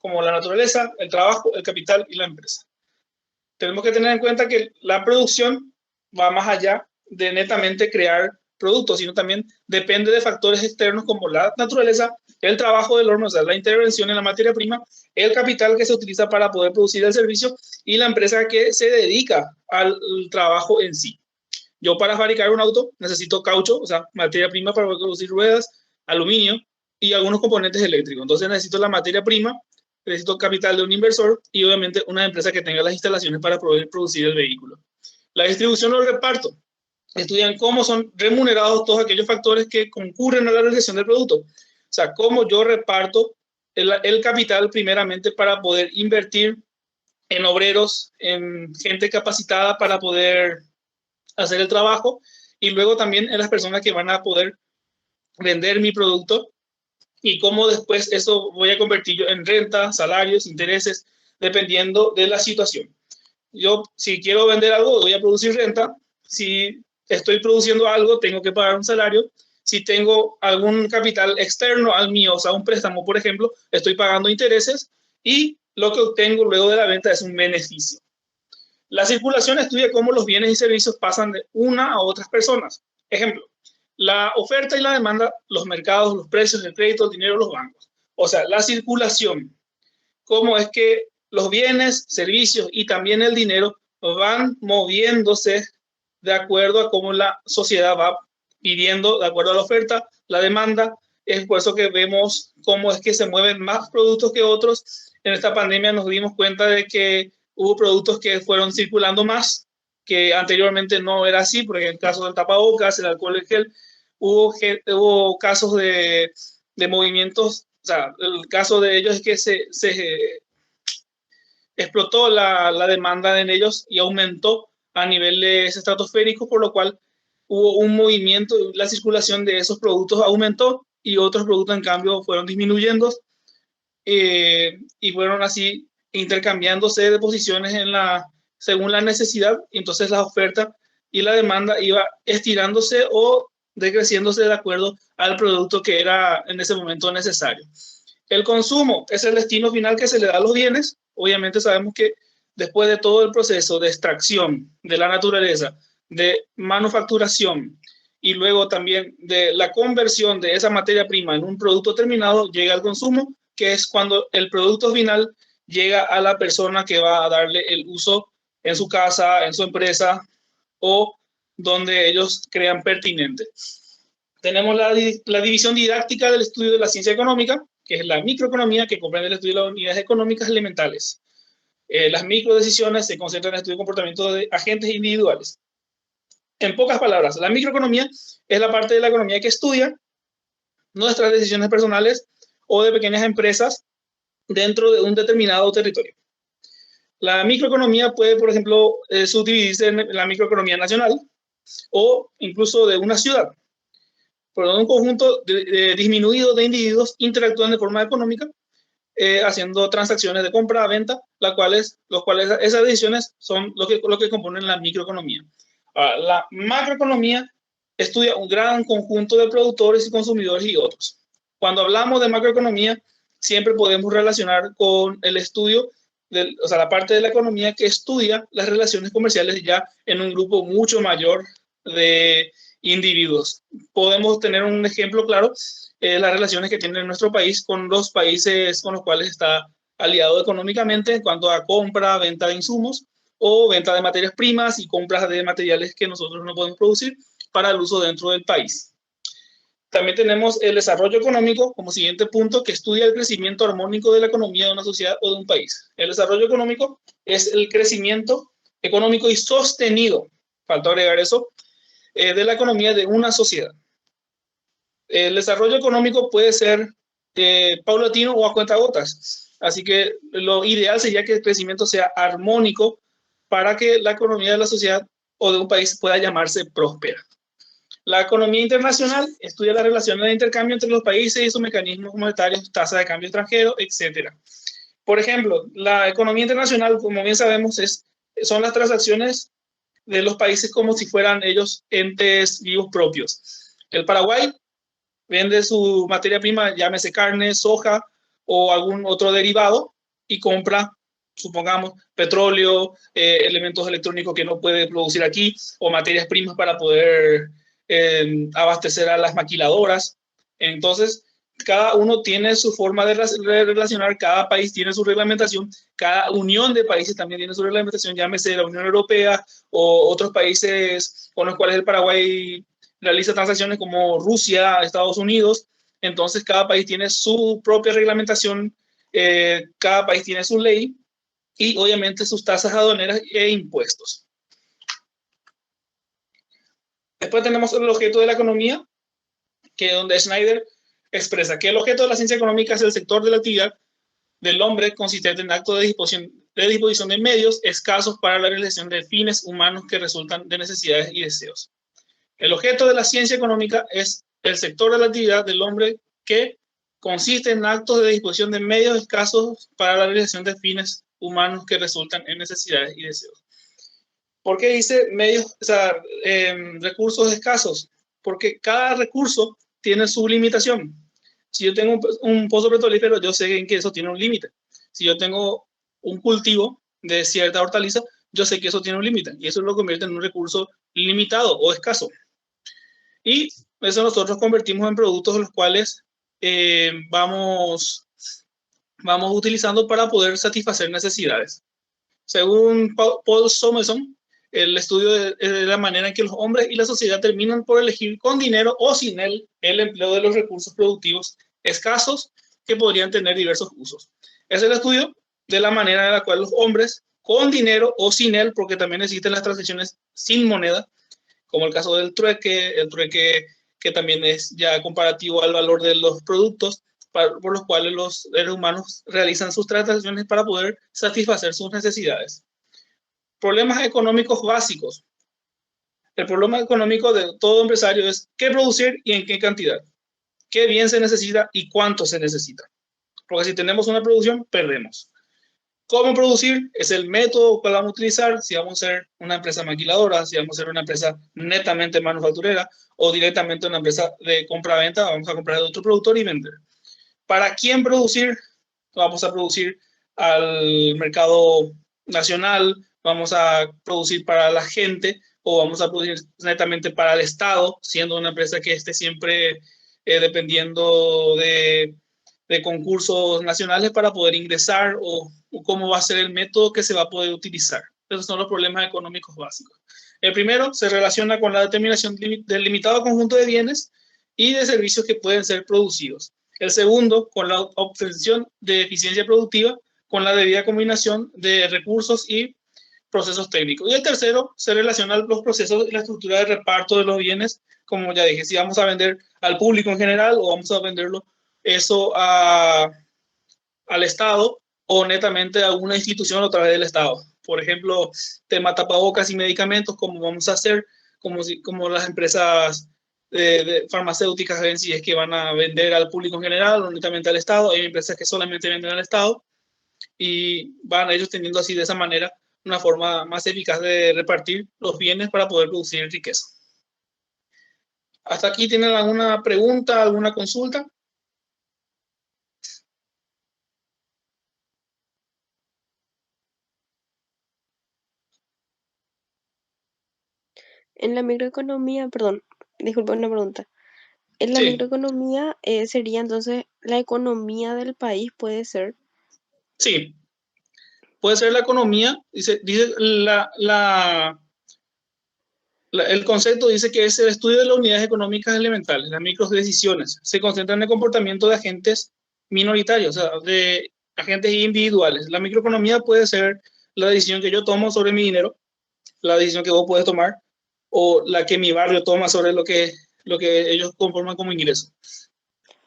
como la naturaleza, el trabajo, el capital y la empresa. Tenemos que tener en cuenta que la producción va más allá de netamente crear productos, sino también depende de factores externos como la naturaleza, el trabajo del horno, o sea, la intervención en la materia prima, el capital que se utiliza para poder producir el servicio y la empresa que se dedica al trabajo en sí. Yo para fabricar un auto necesito caucho, o sea, materia prima para producir ruedas, aluminio y algunos componentes eléctricos. Entonces necesito la materia prima, necesito capital de un inversor y obviamente una empresa que tenga las instalaciones para poder producir el vehículo. La distribución o el reparto. Estudian cómo son remunerados todos aquellos factores que concurren a la realización del producto. O sea, cómo yo reparto el capital primeramente para poder invertir en obreros, en gente capacitada para poder hacer el trabajo y luego también en las personas que van a poder vender mi producto y cómo después eso voy a convertir yo en renta, salarios, intereses, dependiendo de la situación. Yo, si quiero vender algo, voy a producir renta. Si estoy produciendo algo, tengo que pagar un salario. Si tengo algún capital externo al mío, o sea, un préstamo, por ejemplo, estoy pagando intereses y lo que obtengo luego de la venta es un beneficio. La circulación estudia cómo los bienes y servicios pasan de una a otras personas. Ejemplo, la oferta y la demanda, los mercados, los precios, el crédito, el dinero, los bancos. O sea, la circulación, cómo es que los bienes, servicios y también el dinero van moviéndose de acuerdo a cómo la sociedad va pidiendo, de acuerdo a la oferta, la demanda. Es por eso que vemos cómo es que se mueven más productos que otros. En esta pandemia nos dimos cuenta de que hubo productos que fueron circulando más, que anteriormente no era así, porque en el caso del tapabocas, el alcohol en gel, hubo casos de movimientos. O sea, el caso de ellos es que se explotó la demanda en ellos y aumentó a niveles estratosféricos, por lo cual hubo un movimiento, la circulación de esos productos aumentó y otros productos en cambio fueron disminuyendo y fueron así intercambiándose de posiciones según la necesidad, y entonces la oferta y la demanda iba estirándose o decreciéndose de acuerdo al producto que era en ese momento necesario. El consumo es el destino final que se le da a los bienes. Obviamente sabemos que después de todo el proceso de extracción de la naturaleza, de manufacturación y luego también de la conversión de esa materia prima en un producto terminado, llega al consumo, que es cuando el producto final llega a la persona que va a darle el uso en su casa, en su empresa o donde ellos crean pertinente. Tenemos la división didáctica del estudio de la ciencia económica, que es la microeconomía, que comprende el estudio de las unidades económicas elementales. Las microdecisiones se concentran en el estudio de comportamiento de agentes individuales. En pocas palabras, la microeconomía es la parte de la economía que estudia nuestras decisiones personales o de pequeñas empresas dentro de un determinado territorio. La microeconomía puede, por ejemplo, subdividirse en la microeconomía nacional o incluso de una ciudad, por un conjunto disminuido de individuos interactúan de forma económica, haciendo transacciones de compra, venta, los cuales esas decisiones son lo que componen la microeconomía. La macroeconomía estudia un gran conjunto de productores y consumidores y otros. Cuando hablamos de macroeconomía, siempre podemos relacionar con el estudio, o sea, la parte de la economía que estudia las relaciones comerciales ya en un grupo mucho mayor de individuos. Podemos tener un ejemplo claro, las relaciones que tiene nuestro país con los países con los cuales está aliado económicamente en cuanto a compra, venta de insumos o venta de materias primas y compras de materiales que nosotros no podemos producir para el uso dentro del país. También tenemos el desarrollo económico como siguiente punto, que estudia el crecimiento armónico de la economía de una sociedad o de un país. El desarrollo económico es el crecimiento económico y sostenido, falta agregar eso, de la economía de una sociedad. El desarrollo económico puede ser paulatino o a cuentagotas, así que lo ideal sería que el crecimiento sea armónico para que la economía de la sociedad o de un país pueda llamarse próspera. La economía internacional estudia las relaciones de intercambio entre los países y sus mecanismos monetarios, tasa de cambio extranjero, etc. Por ejemplo, la economía internacional, como bien sabemos, son las transacciones de los países como si fueran ellos entes vivos propios. El Paraguay vende su materia prima, llámese carne, soja o algún otro derivado, y compra, supongamos, petróleo, elementos electrónicos que no puede producir aquí, o materias primas para poder abastecer a las maquiladoras. Entonces, cada uno tiene su forma de relacionar, cada país tiene su reglamentación, cada unión de países también tiene su reglamentación, llámese la Unión Europea o otros países con los cuales el Paraguay realiza transacciones como Rusia, Estados Unidos. Entonces, cada país tiene su propia reglamentación, cada país tiene su ley y obviamente sus tasas aduaneras e impuestos. Después tenemos el objeto de la economía, que donde Schneider expresa que el objeto de la ciencia económica es el sector de la actividad del hombre consistente en actos de disposición de medios escasos para la realización de fines humanos que resultan de necesidades y deseos. El objeto de la ciencia económica es el sector de la actividad del hombre que consiste en actos de disposición de medios escasos para la realización de fines humanos que resultan en necesidades y deseos. ¿Por qué dice medios, o sea, recursos escasos? Porque cada recurso tiene su limitación. Si yo tengo un pozo petrolífero, yo sé que eso tiene un límite. Si yo tengo un cultivo de cierta hortaliza, yo sé que eso tiene un límite. Y eso lo convierte en un recurso limitado o escaso. Y eso nosotros convertimos en productos los cuales vamos utilizando para poder satisfacer necesidades. Según Paul Samuelson, el estudio de la manera en que los hombres y la sociedad terminan por elegir con dinero o sin él el empleo de los recursos productivos escasos que podrían tener diversos usos. Es el estudio de la manera en la cual los hombres con dinero o sin él, porque también existen las transacciones sin moneda, como el caso del trueque, el trueque que también es ya comparativo al valor de los productos, por los cuales los seres humanos realizan sus transacciones para poder satisfacer sus necesidades. Problemas económicos básicos. El problema económico de todo empresario es qué producir y en qué cantidad, qué bien se necesita y cuánto se necesita. Porque si tenemos una producción, perdemos. ¿Cómo producir? Es el método que vamos a utilizar, si vamos a ser una empresa maquiladora, si vamos a ser una empresa netamente manufacturera o directamente una empresa de compra-venta, vamos a comprar de otro productor y vender. ¿Para quién producir? Vamos a producir al mercado nacional, vamos a producir para la gente o vamos a producir netamente para el Estado, siendo una empresa que esté siempre dependiendo de concursos nacionales para poder ingresar o cómo va a ser el método que se va a poder utilizar. Esos son los problemas económicos básicos. El primero se relaciona con la determinación del limitado conjunto de bienes y de servicios que pueden ser producidos. El segundo, con la obtención de eficiencia productiva, con la debida combinación de recursos y procesos técnicos. Y el tercero se relaciona a los procesos y la estructura de reparto de los bienes, como ya dije, si vamos a vender al público en general o vamos a venderlo eso al Estado o netamente a una institución a través del Estado. Por ejemplo, tema tapabocas y medicamentos, como vamos a hacer, como las empresas de farmacéuticas ven si es que van a vender al público en general o netamente al Estado. Hay empresas que solamente venden al Estado y van ellos teniendo así de esa manera una forma más eficaz de repartir los bienes para poder producir riqueza. ¿Hasta aquí tienen alguna pregunta, alguna consulta? En la microeconomía, perdón, disculpa una pregunta. En la Sí, microeconomía sería entonces la economía del país, puede ser. sí. Puede ser la economía, dice el concepto dice que es el estudio de las unidades económicas elementales, las microdecisiones. Se concentran en el comportamiento de agentes minoritarios, o sea, de agentes individuales. La microeconomía puede ser la decisión que yo tomo sobre mi dinero, la decisión que vos puedes tomar, o la que mi barrio toma sobre lo que ellos conforman como ingreso.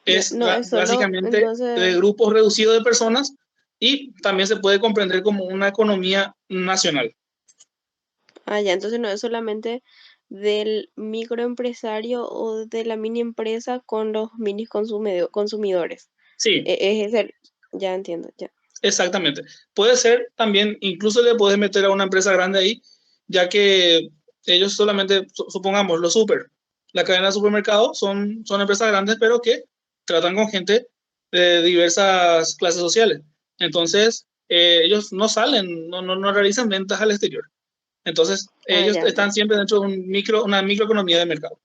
Ya, Es no, es solo, básicamente de entonces, grupos reducidos de personas y también se puede comprender como una economía nacional. ya, entonces no es solamente del microempresario o de la mini empresa con los mini consumidores. Sí, Es el, ya entiendo, ya. exactamente. Puede ser también, incluso le puedes meter a una empresa grande ahí, ya que ellos solamente, supongamos, los super, la cadena de supermercados son empresas grandes, pero que tratan con gente de diversas clases sociales. Entonces, ellos no salen, no realizan ventas al exterior. Entonces, ellos Ya, están siempre dentro de una microeconomía de mercado.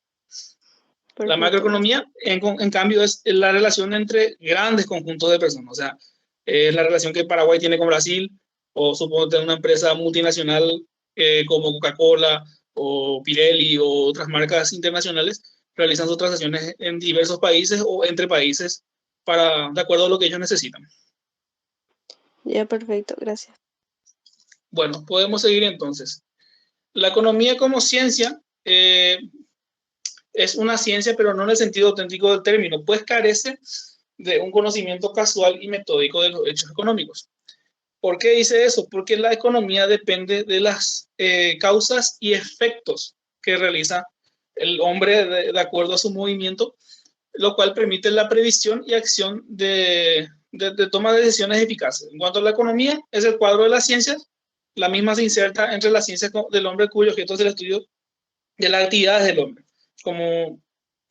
La perfecto, gracias. macroeconomía, en cambio, es la relación entre grandes conjuntos de personas. O sea, es la relación que Paraguay tiene con Brasil, o supongo una empresa multinacional como Coca-Cola o Pirelli o otras marcas internacionales realizan sus transacciones en diversos países o entre países de acuerdo a lo que ellos necesitan. Ya, perfecto, gracias. Bueno, podemos seguir entonces. La economía como ciencia es una ciencia, pero no en el sentido auténtico del término, pues carece de un conocimiento casual y metódico de los hechos económicos. ¿Por qué dice eso? Porque la economía depende de las causas y efectos que realiza el hombre de acuerdo a su movimiento, lo cual permite la previsión y acción de toma de decisiones eficaces. En cuanto a la economía, es el cuadro de las ciencias, la misma se inserta entre las ciencias del hombre cuyo objeto es el estudio de las actividades del hombre, como,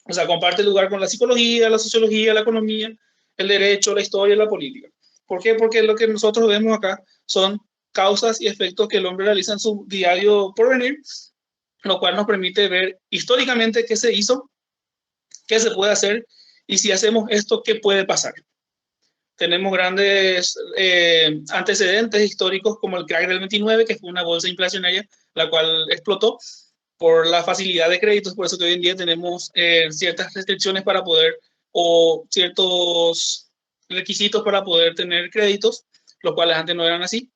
o sea, comparte lugar con la psicología, la sociología, la economía, el derecho, la historia, la política. ¿Por qué? Porque lo que nosotros vemos acá son causas y efectos que el hombre realiza en su diario porvenir, lo cual nos permite ver históricamente qué se hizo, qué se puede hacer y si hacemos esto, qué puede pasar. Tenemos grandes antecedentes históricos como el crack del 29, que fue una bolsa inflacionaria, la cual explotó por la facilidad de créditos, por eso que hoy en día tenemos ciertas restricciones para poder, o ciertos requisitos para poder tener créditos, los cuales antes no eran así.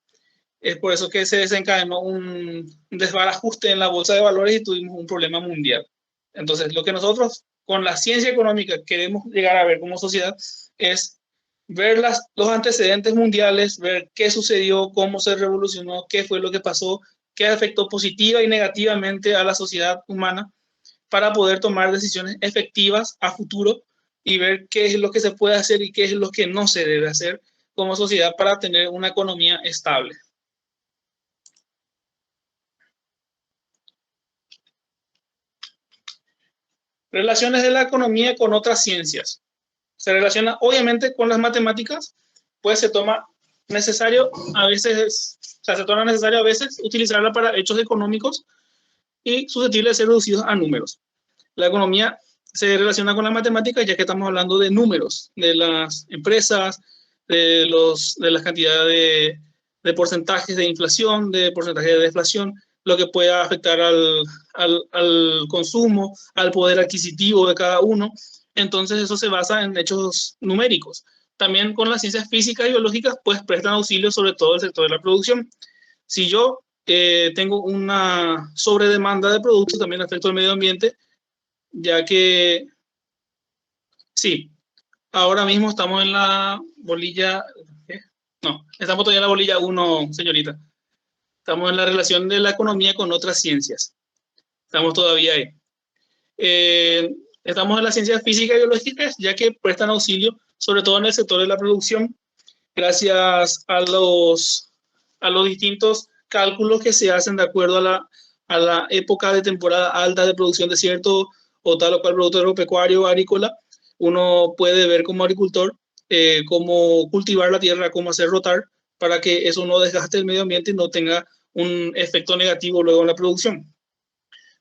Es por eso que se desencadenó un desbarajuste en la bolsa de valores y tuvimos un problema mundial. Entonces, lo que nosotros con la ciencia económica queremos llegar a ver como sociedad es ver los antecedentes mundiales, ver qué sucedió, cómo se revolucionó, qué fue lo que pasó, qué afectó positiva y negativamente a la sociedad humana para poder tomar decisiones efectivas a futuro y ver qué es lo que se puede hacer y qué es lo que no se debe hacer como sociedad para tener una economía estable. Relaciones de la economía con otras ciencias. Se relaciona obviamente con las matemáticas, pues se toma necesario a veces, o sea, se torna necesario a veces utilizarla para hechos económicos y susceptibles de ser reducidos a números. La economía se relaciona con la matemática ya que estamos hablando de números, de las empresas, de las cantidades de porcentajes de inflación, de porcentajes de deflación, lo que pueda afectar al consumo, al poder adquisitivo de cada uno. Entonces eso se basa en hechos numéricos. También con las ciencias físicas y biológicas pues prestan auxilio sobre todo el sector de la producción. Si yo tengo una sobredemanda de productos, también afecta al medio ambiente, ya que sí, ahora mismo estamos en la bolilla, ¿qué? No, estamos todavía en la bolilla 1, señorita. Estamos en la relación de la economía con otras ciencias. Estamos todavía ahí. Estamos en las ciencias físicas y biológicas, ya que prestan auxilio, sobre todo en el sector de la producción, gracias a los distintos cálculos que se hacen de acuerdo a la época de temporada alta de producción de cierto o tal o cual producto agropecuario, agrícola. Uno puede ver como agricultor cómo cultivar la tierra, cómo hacer rotar para que eso no desgaste el medio ambiente y no tenga un efecto negativo luego en la producción.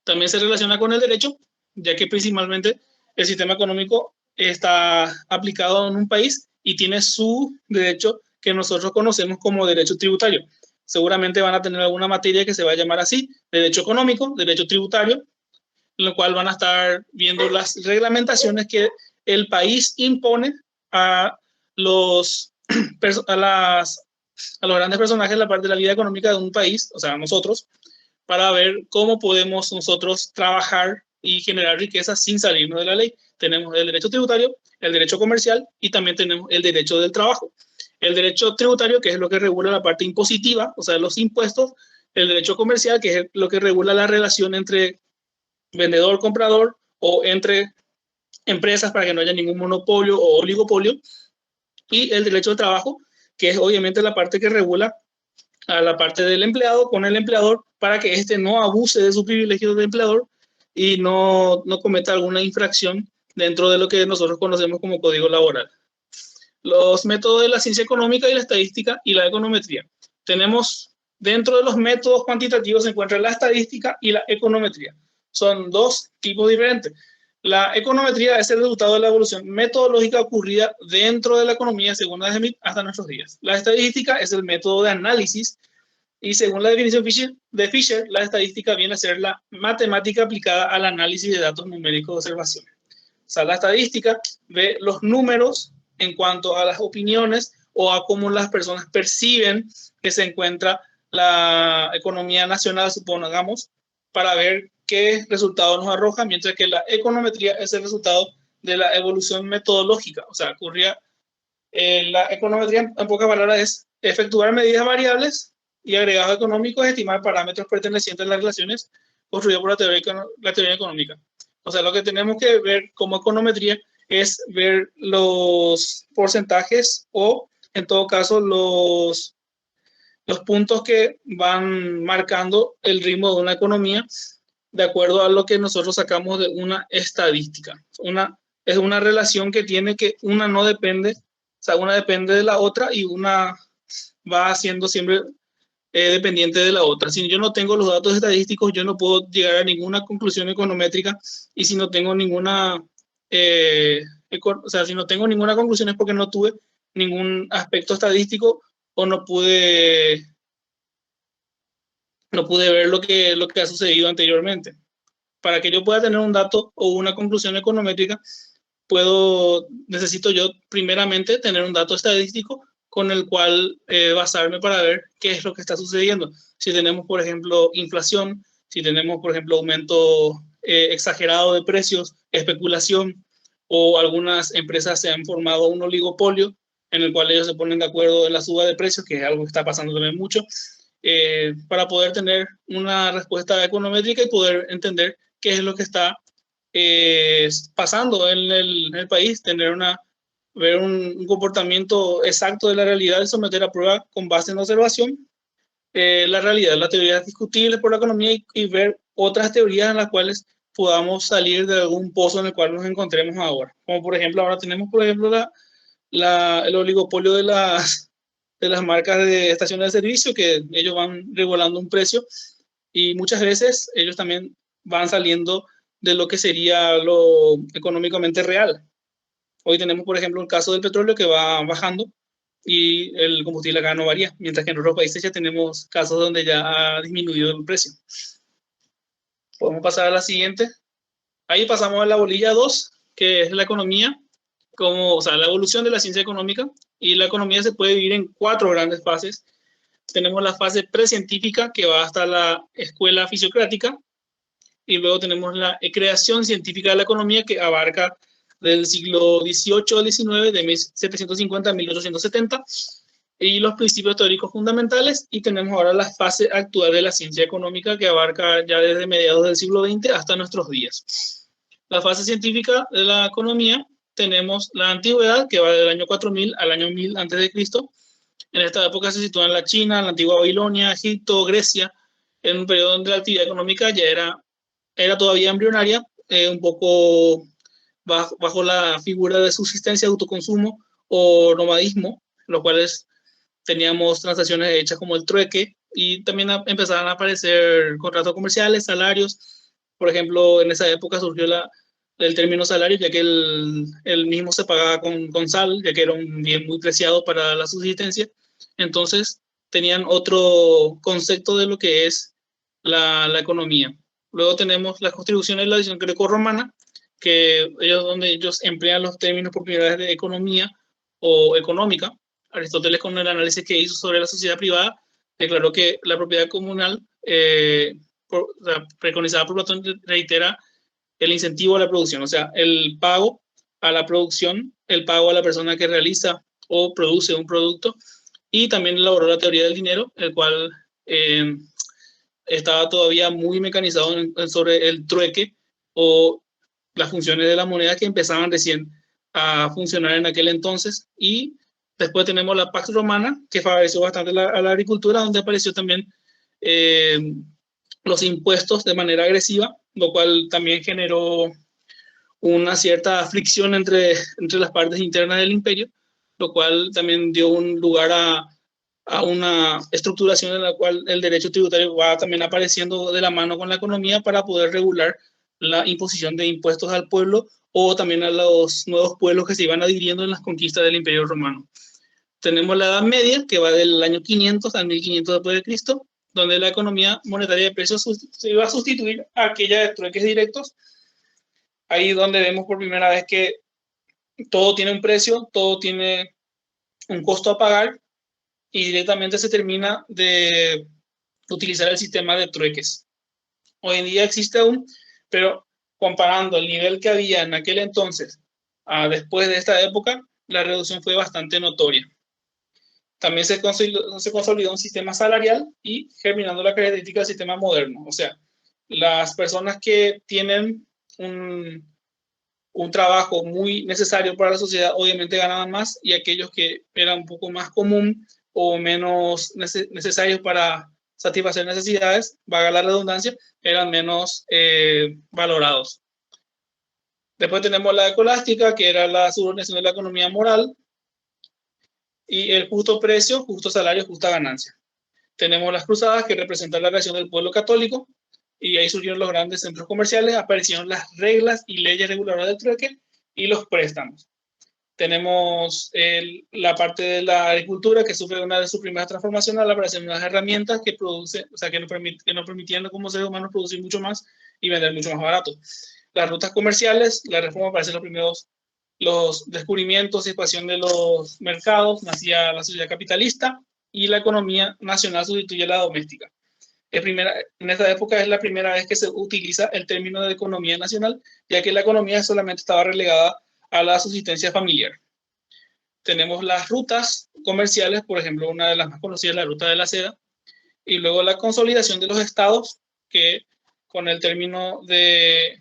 También se relaciona con el derecho, ya que principalmente el sistema económico está aplicado en un país y tiene su derecho que nosotros conocemos como derecho tributario. Seguramente van a tener alguna materia que se va a llamar así, derecho económico, derecho tributario, en lo cual van a estar viendo las reglamentaciones que el país impone a los, a los grandes personajes de la parte de la vida económica de un país, o sea, a nosotros, para ver cómo podemos nosotros trabajar y generar riqueza sin salirnos de la ley. Tenemos el derecho tributario, el derecho comercial y también tenemos el derecho del trabajo. El derecho tributario, que es lo que regula la parte impositiva, o sea, los impuestos. El derecho comercial, que es lo que regula la relación entre vendedor-comprador o entre empresas para que no haya ningún monopolio o oligopolio. Y el derecho de trabajo, que es obviamente la parte que regula a la parte del empleado con el empleador para que éste no abuse de su privilegio de empleador y no cometa alguna infracción dentro de lo que nosotros conocemos como código laboral. los métodos de la ciencia económica y la estadística y la econometría. Tenemos dentro de los métodos cuantitativos se encuentra la estadística y la econometría. Son dos tipos diferentes. La econometría es el resultado de la evolución metodológica ocurrida dentro de la economía según Adam Smith hasta nuestros días. La estadística es el método de análisis y según la definición de Fisher, la estadística viene a ser la matemática aplicada al análisis de datos numéricos de observación. O sea, la estadística ve los números en cuanto a las opiniones o a cómo las personas perciben que se encuentra la economía nacional, supongamos, para ver qué resultado nos arroja, mientras que la econometría es el resultado de la evolución metodológica. O sea, la econometría, en pocas palabras, es efectuar medidas variables y agregados económicos, estimar parámetros pertenecientes a las relaciones construidas por la teoría económica. O sea, lo que tenemos que ver como econometría es ver los porcentajes o, en todo caso, los puntos que van marcando el ritmo de una economía de acuerdo a lo que nosotros sacamos de una estadística. Es una relación que tiene que una no depende, o sea, una depende de la otra y una va siendo siempre dependiente de la otra. Si yo no tengo los datos estadísticos, yo no puedo llegar a ninguna conclusión econométrica, y si no tengo ninguna, o sea, si no tengo ninguna conclusión es porque no tuve ningún aspecto estadístico o no pude ver lo que ha sucedido anteriormente. Para que yo pueda tener un dato o una conclusión econométrica, necesito yo primeramente tener un dato estadístico con el cual basarme para ver qué es lo que está sucediendo. Si tenemos, por ejemplo, inflación, si tenemos, por ejemplo, aumento exagerado de precios, especulación, o algunas empresas se han formado un oligopolio en el cual ellos se ponen de acuerdo en la suba de precios, que es algo que está pasando también mucho, para poder tener una respuesta econométrica y poder entender qué es lo que está pasando en el país, ver un comportamiento exacto de la realidad y someter a prueba con base en observación la realidad, las teorías discutibles por la economía y ver otras teorías en las cuales podamos salir de algún pozo en el cual nos encontremos ahora. Como por ejemplo, ahora tenemos por ejemplo el oligopolio de las marcas de estaciones de servicio, que ellos van regulando un precio y muchas veces ellos también van saliendo de lo que sería lo económicamente real. Hoy tenemos, por ejemplo, el caso del petróleo que va bajando y el combustible acá no varía, mientras que en otros países ya tenemos casos donde ya ha disminuido el precio. Podemos pasar a la siguiente. Ahí pasamos a la bolilla 2, que es la economía, o sea, la evolución de la ciencia económica. Y la economía se puede dividir en 4 grandes fases. Tenemos la fase precientífica, que va hasta la escuela fisiocrática, y luego tenemos la creación científica de la economía, que abarca del siglo XVIII al XIX, de 1750 a 1870, y los principios teóricos fundamentales. Y tenemos ahora la fase actual de la ciencia económica, que abarca ya desde mediados del siglo XX hasta nuestros días. La fase científica de la economía, tenemos la antigüedad, que va del año 4000 al año 1000 a.C. En esta época se sitúa en la China, la antigua Babilonia, Egipto, Grecia, en un periodo donde la actividad económica ya era todavía embrionaria, un poco bajo la figura de subsistencia, autoconsumo o nomadismo, los cuales teníamos transacciones hechas como el trueque, y también empezaron a aparecer contratos comerciales, salarios. Por ejemplo, en esa época surgió el término salario, ya que el mismo se pagaba con sal, ya que era un bien muy preciado para la subsistencia. Entonces tenían otro concepto de lo que es la economía. Luego tenemos las contribuciones de la edición greco-romana, donde ellos emplean los términos por primera vez de economía o económica. Aristóteles, con el análisis que hizo sobre la sociedad privada, declaró que la propiedad comunal, preconizada por Platón, reitera el incentivo a la producción, o sea, el pago a la producción, el pago a la persona que realiza o produce un producto, y también elaboró la teoría del dinero, el cual estaba todavía muy mecanizado sobre el trueque o las funciones de la moneda, que empezaban recién a funcionar en aquel entonces. Y después tenemos la Pax Romana, que favoreció bastante a la agricultura, donde apareció también los impuestos de manera agresiva, lo cual también generó una cierta fricción entre las partes internas del imperio, lo cual también dio un lugar a una estructuración en la cual el derecho tributario va también apareciendo de la mano con la economía para poder regular la imposición de impuestos al pueblo o también a los nuevos pueblos que se iban adhiriendo en las conquistas del Imperio Romano. Tenemos la Edad Media, que va del año 500 al 1500 después de Cristo, donde la economía monetaria de precios se iba a sustituir a aquella de trueques directos. Ahí donde vemos por primera vez que todo tiene un precio, todo tiene un costo a pagar y directamente se termina de utilizar el sistema de trueques. Hoy en día existe aún, pero comparando el nivel que había en aquel entonces a después de esta época, la reducción fue bastante notoria. También se consolidó un sistema salarial y germinando la característica del sistema moderno. O sea, las personas que tienen un trabajo muy necesario para la sociedad obviamente ganaban más y aquellos que eran un poco más común o menos necesarios para satisfacer necesidades, valga la redundancia, eran menos valorados. Después tenemos la escolástica, que era la subordinación de la economía moral, y el justo precio, justo salario, justa ganancia. Tenemos las cruzadas, que representan la reacción del pueblo católico, y ahí surgieron los grandes centros comerciales, aparecieron las reglas y leyes reguladoras del trueque y los préstamos. Tenemos la parte de la agricultura, que sufre una de sus primeras transformaciones al aparecer unas herramientas que produce, o sea, que nos permitían como seres humanos producir mucho más y vender mucho más barato. Las rutas comerciales, la reforma aparecen los primeros los descubrimientos y expansión de los mercados, nacía la sociedad capitalista y la economía nacional sustituye a la doméstica. En esta época es la primera vez que se utiliza el término de economía nacional, ya que la economía solamente estaba relegada a la subsistencia familiar. Tenemos las rutas comerciales, por ejemplo, una de las más conocidas es la ruta de la seda, y luego la consolidación de los estados, que con el término de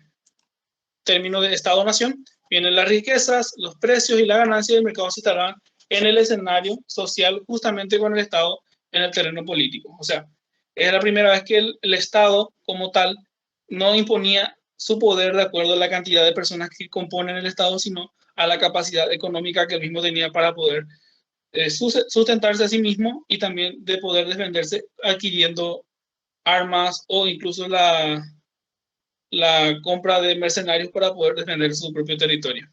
Estado-Nación, vienen las riquezas, los precios y la ganancia del mercado se estarán en el escenario social justamente con el Estado en el terreno político. O sea, es la primera vez que el Estado como tal no imponía su poder de acuerdo a la cantidad de personas que componen el Estado, sino a la capacidad económica que el mismo tenía para poder sustentarse a sí mismo y también de poder defenderse adquiriendo armas o incluso la compra de mercenarios para poder defender su propio territorio.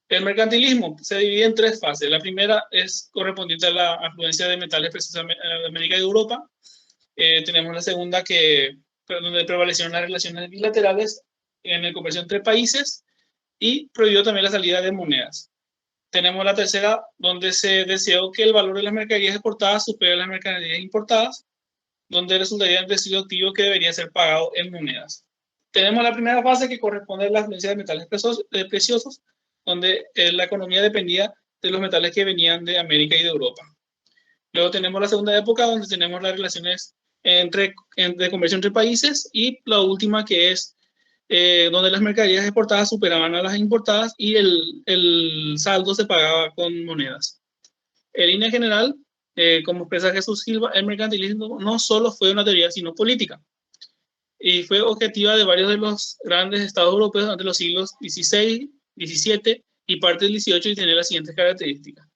El mercantilismo se divide en tres fases. La primera es correspondiente a la afluencia de metales precisamente de América y Europa. Tenemos la segunda, donde prevalecieron las relaciones bilaterales en el comercio entre países y prohibió también la salida de monedas. Tenemos la tercera, donde se deseó que el valor de las mercaderías exportadas supere las mercaderías importadas, donde resultaría un residuo activo que debería ser pagado en monedas. Tenemos la primera fase, que corresponde a la afluencia de metales preciosos, donde la economía dependía de los metales que venían de América y de Europa. Luego tenemos la segunda época, donde tenemos las relaciones de comercio entre países, y la última, que es donde las mercaderías exportadas superaban a las importadas y el saldo se pagaba con monedas. En línea general, como expresa Jesús Silva, el mercantilismo no solo fue una teoría, sino política, y fue objetiva de varios de los grandes estados europeos durante los siglos XVI, XVII y parte del XVIII, y tenía las siguientes características.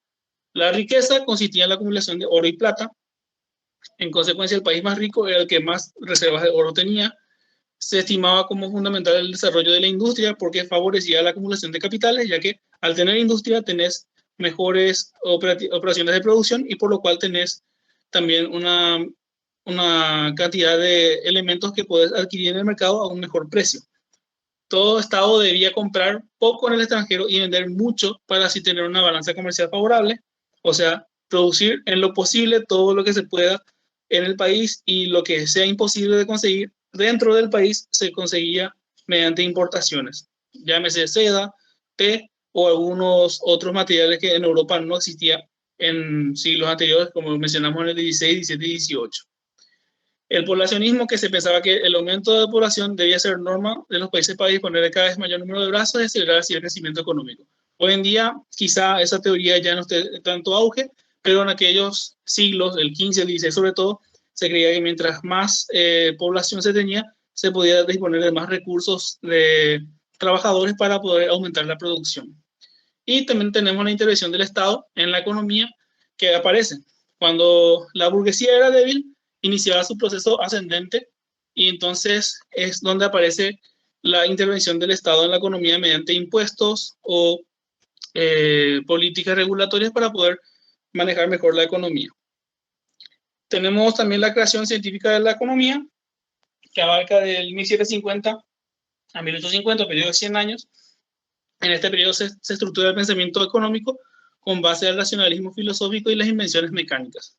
La riqueza consistía en la acumulación de oro y plata. En consecuencia, el país más rico era el que más reservas de oro tenía. Se estimaba como fundamental el desarrollo de la industria porque favorecía la acumulación de capitales, ya que al tener industria tenés mejores operaciones de producción y por lo cual tenés también una cantidad de elementos que puedes adquirir en el mercado a un mejor precio. Todo Estado debía comprar poco en el extranjero y vender mucho para así tener una balanza comercial favorable, o sea, producir en lo posible todo lo que se pueda en el país y lo que sea imposible de conseguir dentro del país se conseguía mediante importaciones, llámese seda, té o algunos otros materiales que en Europa no existían en siglos anteriores, como mencionamos en el 16, 17 y 18. El poblacionismo, que se pensaba que el aumento de población debía ser norma de los países para disponer de cada vez mayor número de brazos y acelerar así el crecimiento económico. Hoy en día quizá esa teoría ya no esté en tanto auge, pero en aquellos siglos, el 15, el 16 sobre todo, se creía que mientras más población se tenía, se podía disponer de más recursos de trabajadores para poder aumentar la producción. Y también tenemos la intervención del Estado en la economía que aparece. Cuando la burguesía era débil, iniciaba su proceso ascendente y entonces es donde aparece la intervención del Estado en la economía mediante impuestos o políticas regulatorias para poder manejar mejor la economía. Tenemos también la creación científica de la economía, que abarca del 1750 a 1850, periodo de 100 años. En este periodo se estructura el pensamiento económico con base al racionalismo filosófico y las invenciones mecánicas.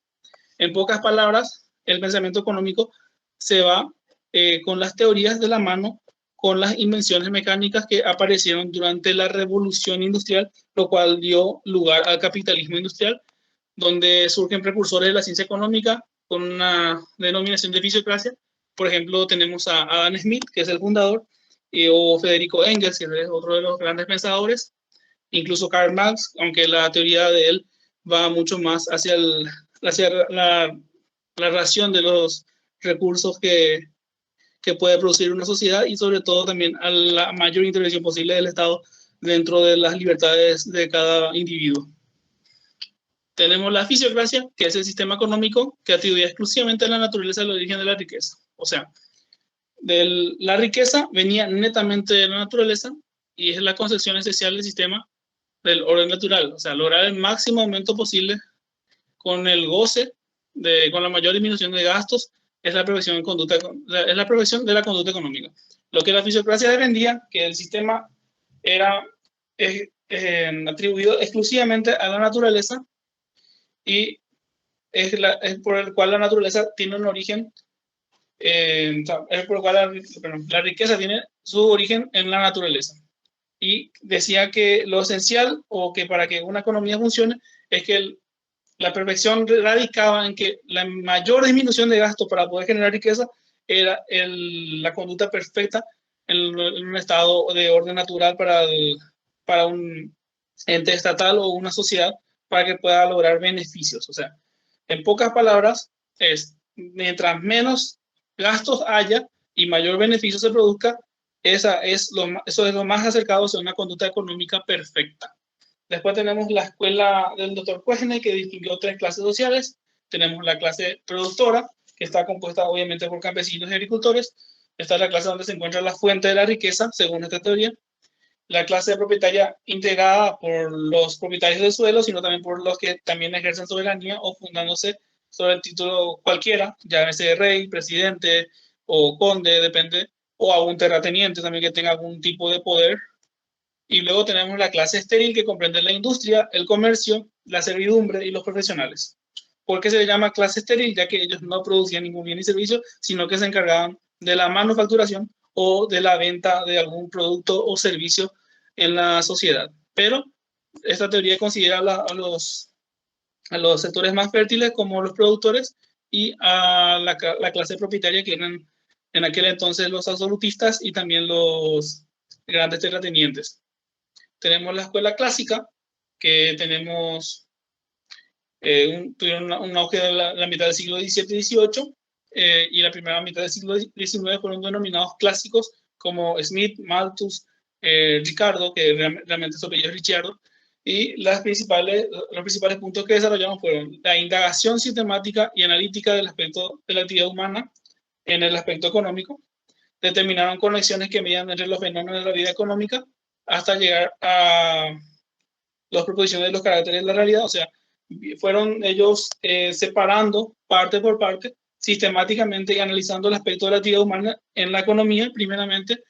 En pocas palabras, el pensamiento económico se va con las teorías de la mano con las invenciones mecánicas que aparecieron durante la revolución industrial, lo cual dio lugar al capitalismo industrial, donde surgen precursores de la ciencia económica con una denominación de fisiocracia. Por ejemplo, tenemos a Adam Smith, que es el fundador, o Federico Engels, que es otro de los grandes pensadores, incluso Karl Marx, aunque la teoría de él va mucho más hacia la ración de los recursos que puede producir una sociedad y sobre todo también a la mayor intervención posible del Estado dentro de las libertades de cada individuo. Tenemos la fisiocracia, que es el sistema económico que atribuye exclusivamente a la naturaleza el origen de la riqueza. O sea, la riqueza venía netamente de la naturaleza y es la concepción esencial del sistema del orden natural. O sea, lograr el máximo aumento posible con el goce, con la mayor disminución de gastos, es la prevención de la conducta económica. Lo que la fisiocracia defendía, que el sistema era atribuido exclusivamente a la naturaleza y es por el cual la naturaleza tiene un origen, es por el cual la riqueza tiene su origen en la naturaleza. Y decía que lo esencial, o que para que una economía funcione, es que la perfección radicaba en que la mayor disminución de gasto para poder generar riqueza era la conducta perfecta en un estado de orden natural para un ente estatal o una sociedad para que pueda lograr beneficios. O sea, en pocas palabras, mientras menos gastos haya y mayor beneficio se produzca, eso es lo más acercado a una conducta económica perfecta. Después tenemos la escuela del Dr. Kuehne, que distinguió tres clases sociales. Tenemos la clase productora, que está compuesta obviamente por campesinos y agricultores. Esta es la clase donde se encuentra la fuente de la riqueza, según esta teoría. La clase propietaria integrada por los propietarios del suelo, sino también por los que también ejercen soberanía o fundándose sobre el título cualquiera, llámese rey, presidente o conde, depende, o algún terrateniente también que tenga algún tipo de poder. Y luego tenemos la clase estéril, que comprende la industria, el comercio, la servidumbre y los profesionales. ¿Por qué se le llama clase estéril? Ya que ellos no producían ningún bien ni servicio, sino que se encargaban de la manufacturación o de la venta de algún producto o servicio en la sociedad. Pero esta teoría considera a los sectores más fértiles como los productores y a la clase propietaria, que eran en aquel entonces los absolutistas y también los grandes terratenientes. Tenemos la escuela clásica, que tuvieron un auge de la mitad del siglo XVII y XVIII, y la primera mitad del siglo XIX fueron denominados clásicos como Smith, Malthus, Ricardo, que realmente su apellido es Ricciardo, y los principales puntos que desarrollamos fueron la indagación sistemática y analítica del aspecto de la actividad humana en el aspecto económico. Determinaron conexiones que medían entre los fenómenos de la vida económica hasta llegar a las proposiciones de los caracteres de la realidad. O sea, fueron ellos separando parte por parte, sistemáticamente, y analizando el aspecto de la actividad humana en la economía, primeramente.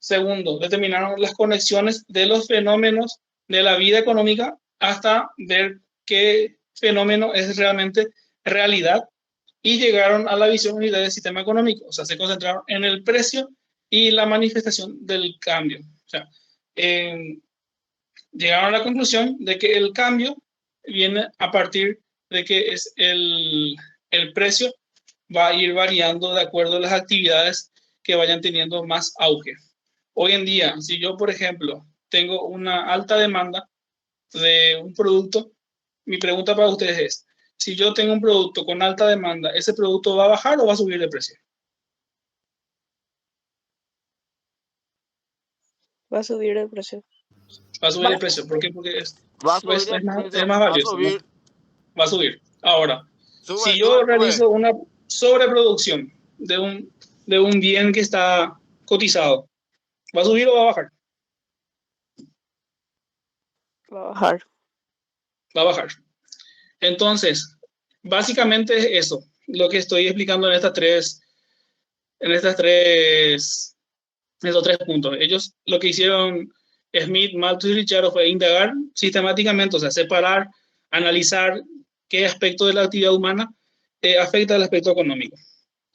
Segundo, determinaron las conexiones de los fenómenos de la vida económica hasta ver qué fenómeno es realmente realidad, y llegaron a la visión unitaria del sistema económico. O sea, se concentraron en el precio y la manifestación del cambio. O sea, llegaron a la conclusión de que el cambio viene a partir de que el precio va a ir variando de acuerdo a las actividades que vayan teniendo más auge. Hoy en día, si yo, por ejemplo, tengo una alta demanda de un producto, mi pregunta para ustedes es, si yo tengo un producto con alta demanda, ¿ese producto va a bajar o va a subir de precio? Va a subir el precio. Va a subir el precio. ¿Por qué? Porque Va a subir el es precio, más va a valioso, ¿no? subir, Va a subir. Ahora, sube, si yo sube, sube. realizo una sobreproducción de un bien que está cotizado, ¿va a subir o va a bajar? Va a bajar. Va a bajar. Entonces, básicamente es eso, lo que estoy explicando en estos tres puntos. Ellos lo que hicieron Smith, Malthus y Richard fue indagar sistemáticamente, o sea, separar, analizar qué aspecto de la actividad humana afecta al aspecto económico.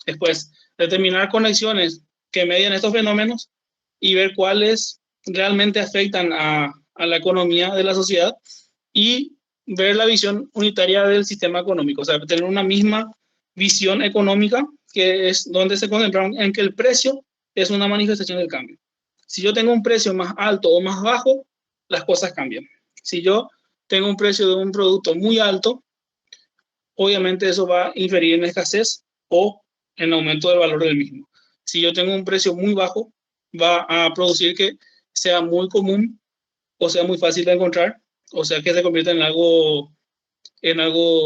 Después, determinar conexiones que median estos fenómenos y ver cuáles realmente afectan a la economía de la sociedad y ver la visión unitaria del sistema económico, o sea, tener una misma visión económica que es donde se concentraron en que el precio es una manifestación del cambio. Si yo tengo un precio más alto o más bajo, las cosas cambian. Si yo tengo un precio de un producto muy alto, obviamente eso va a inferir en escasez o en aumento del valor del mismo. Si yo tengo un precio muy bajo, va a producir que sea muy común o sea muy fácil de encontrar, o sea que se convierta en algo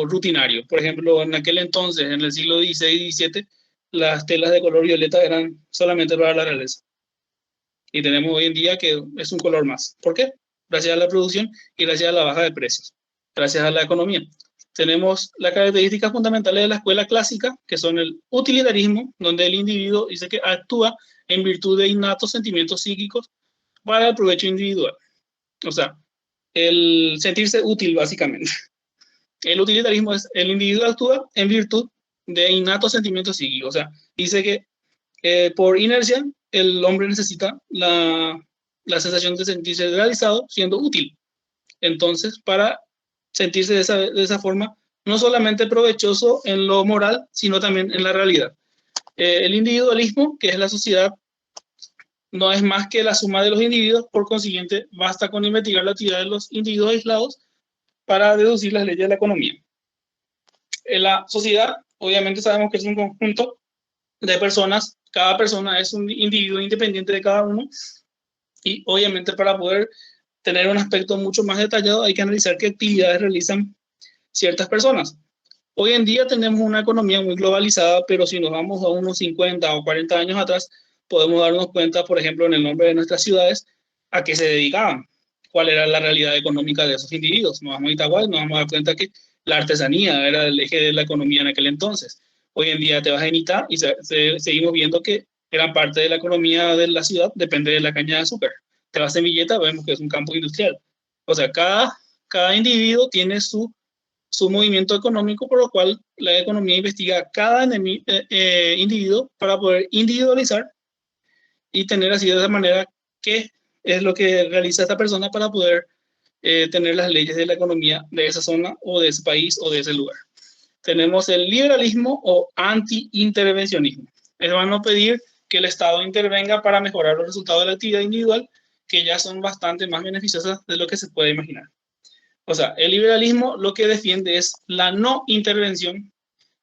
rutinario. Por ejemplo, en aquel entonces, en el siglo XVI y XVII, las telas de color violeta eran solamente para la realeza. Y tenemos hoy en día que es un color más. ¿Por qué? Gracias a la producción y gracias a la baja de precios, gracias a la economía. Tenemos las características fundamentales de la escuela clásica, que son el utilitarismo, donde el individuo dice que actúa en virtud de innatos sentimientos psíquicos para el provecho individual. O sea, el sentirse útil, básicamente. El utilitarismo es el individuo actúa en virtud de innatos sentimientos psíquicos. O sea, dice que por inercia el hombre necesita la sensación de sentirse realizado siendo útil. Entonces, para sentirse de esa forma, no solamente provechoso en lo moral, sino también en la realidad. El individualismo, que es la sociedad, no es más que la suma de los individuos, por consiguiente, basta con investigar la actividad de los individuos aislados para deducir las leyes de la economía. En la sociedad, obviamente sabemos que es un conjunto de personas, cada persona es un individuo independiente de cada uno, y obviamente para poder tener un aspecto mucho más detallado hay que analizar qué actividades realizan ciertas personas. Hoy en día tenemos una economía muy globalizada, pero si nos vamos a unos 50 o 40 años atrás, podemos darnos cuenta, por ejemplo, en el nombre de nuestras ciudades, a qué se dedicaban, cuál era la realidad económica de esos individuos. Nos vamos a Itaguay, nos vamos a dar cuenta que la artesanía era el eje de la economía en aquel entonces. Hoy en día te vas a Itá y seguimos viendo que gran parte de la economía de la ciudad depende de la caña de azúcar. Te vas a Villeta, vemos que es un campo industrial. O sea, cada individuo tiene su movimiento económico, por lo cual la economía investiga a cada individuo para poder individualizar y tener así de esa manera qué es lo que realiza esta persona para poder tener las leyes de la economía de esa zona o de ese país o de ese lugar. Tenemos el liberalismo o anti-intervencionismo. Es van a pedir que el Estado intervenga para mejorar los resultados de la actividad individual, que ya son bastante más beneficiosas de lo que se puede imaginar. O sea, el liberalismo lo que defiende es la no intervención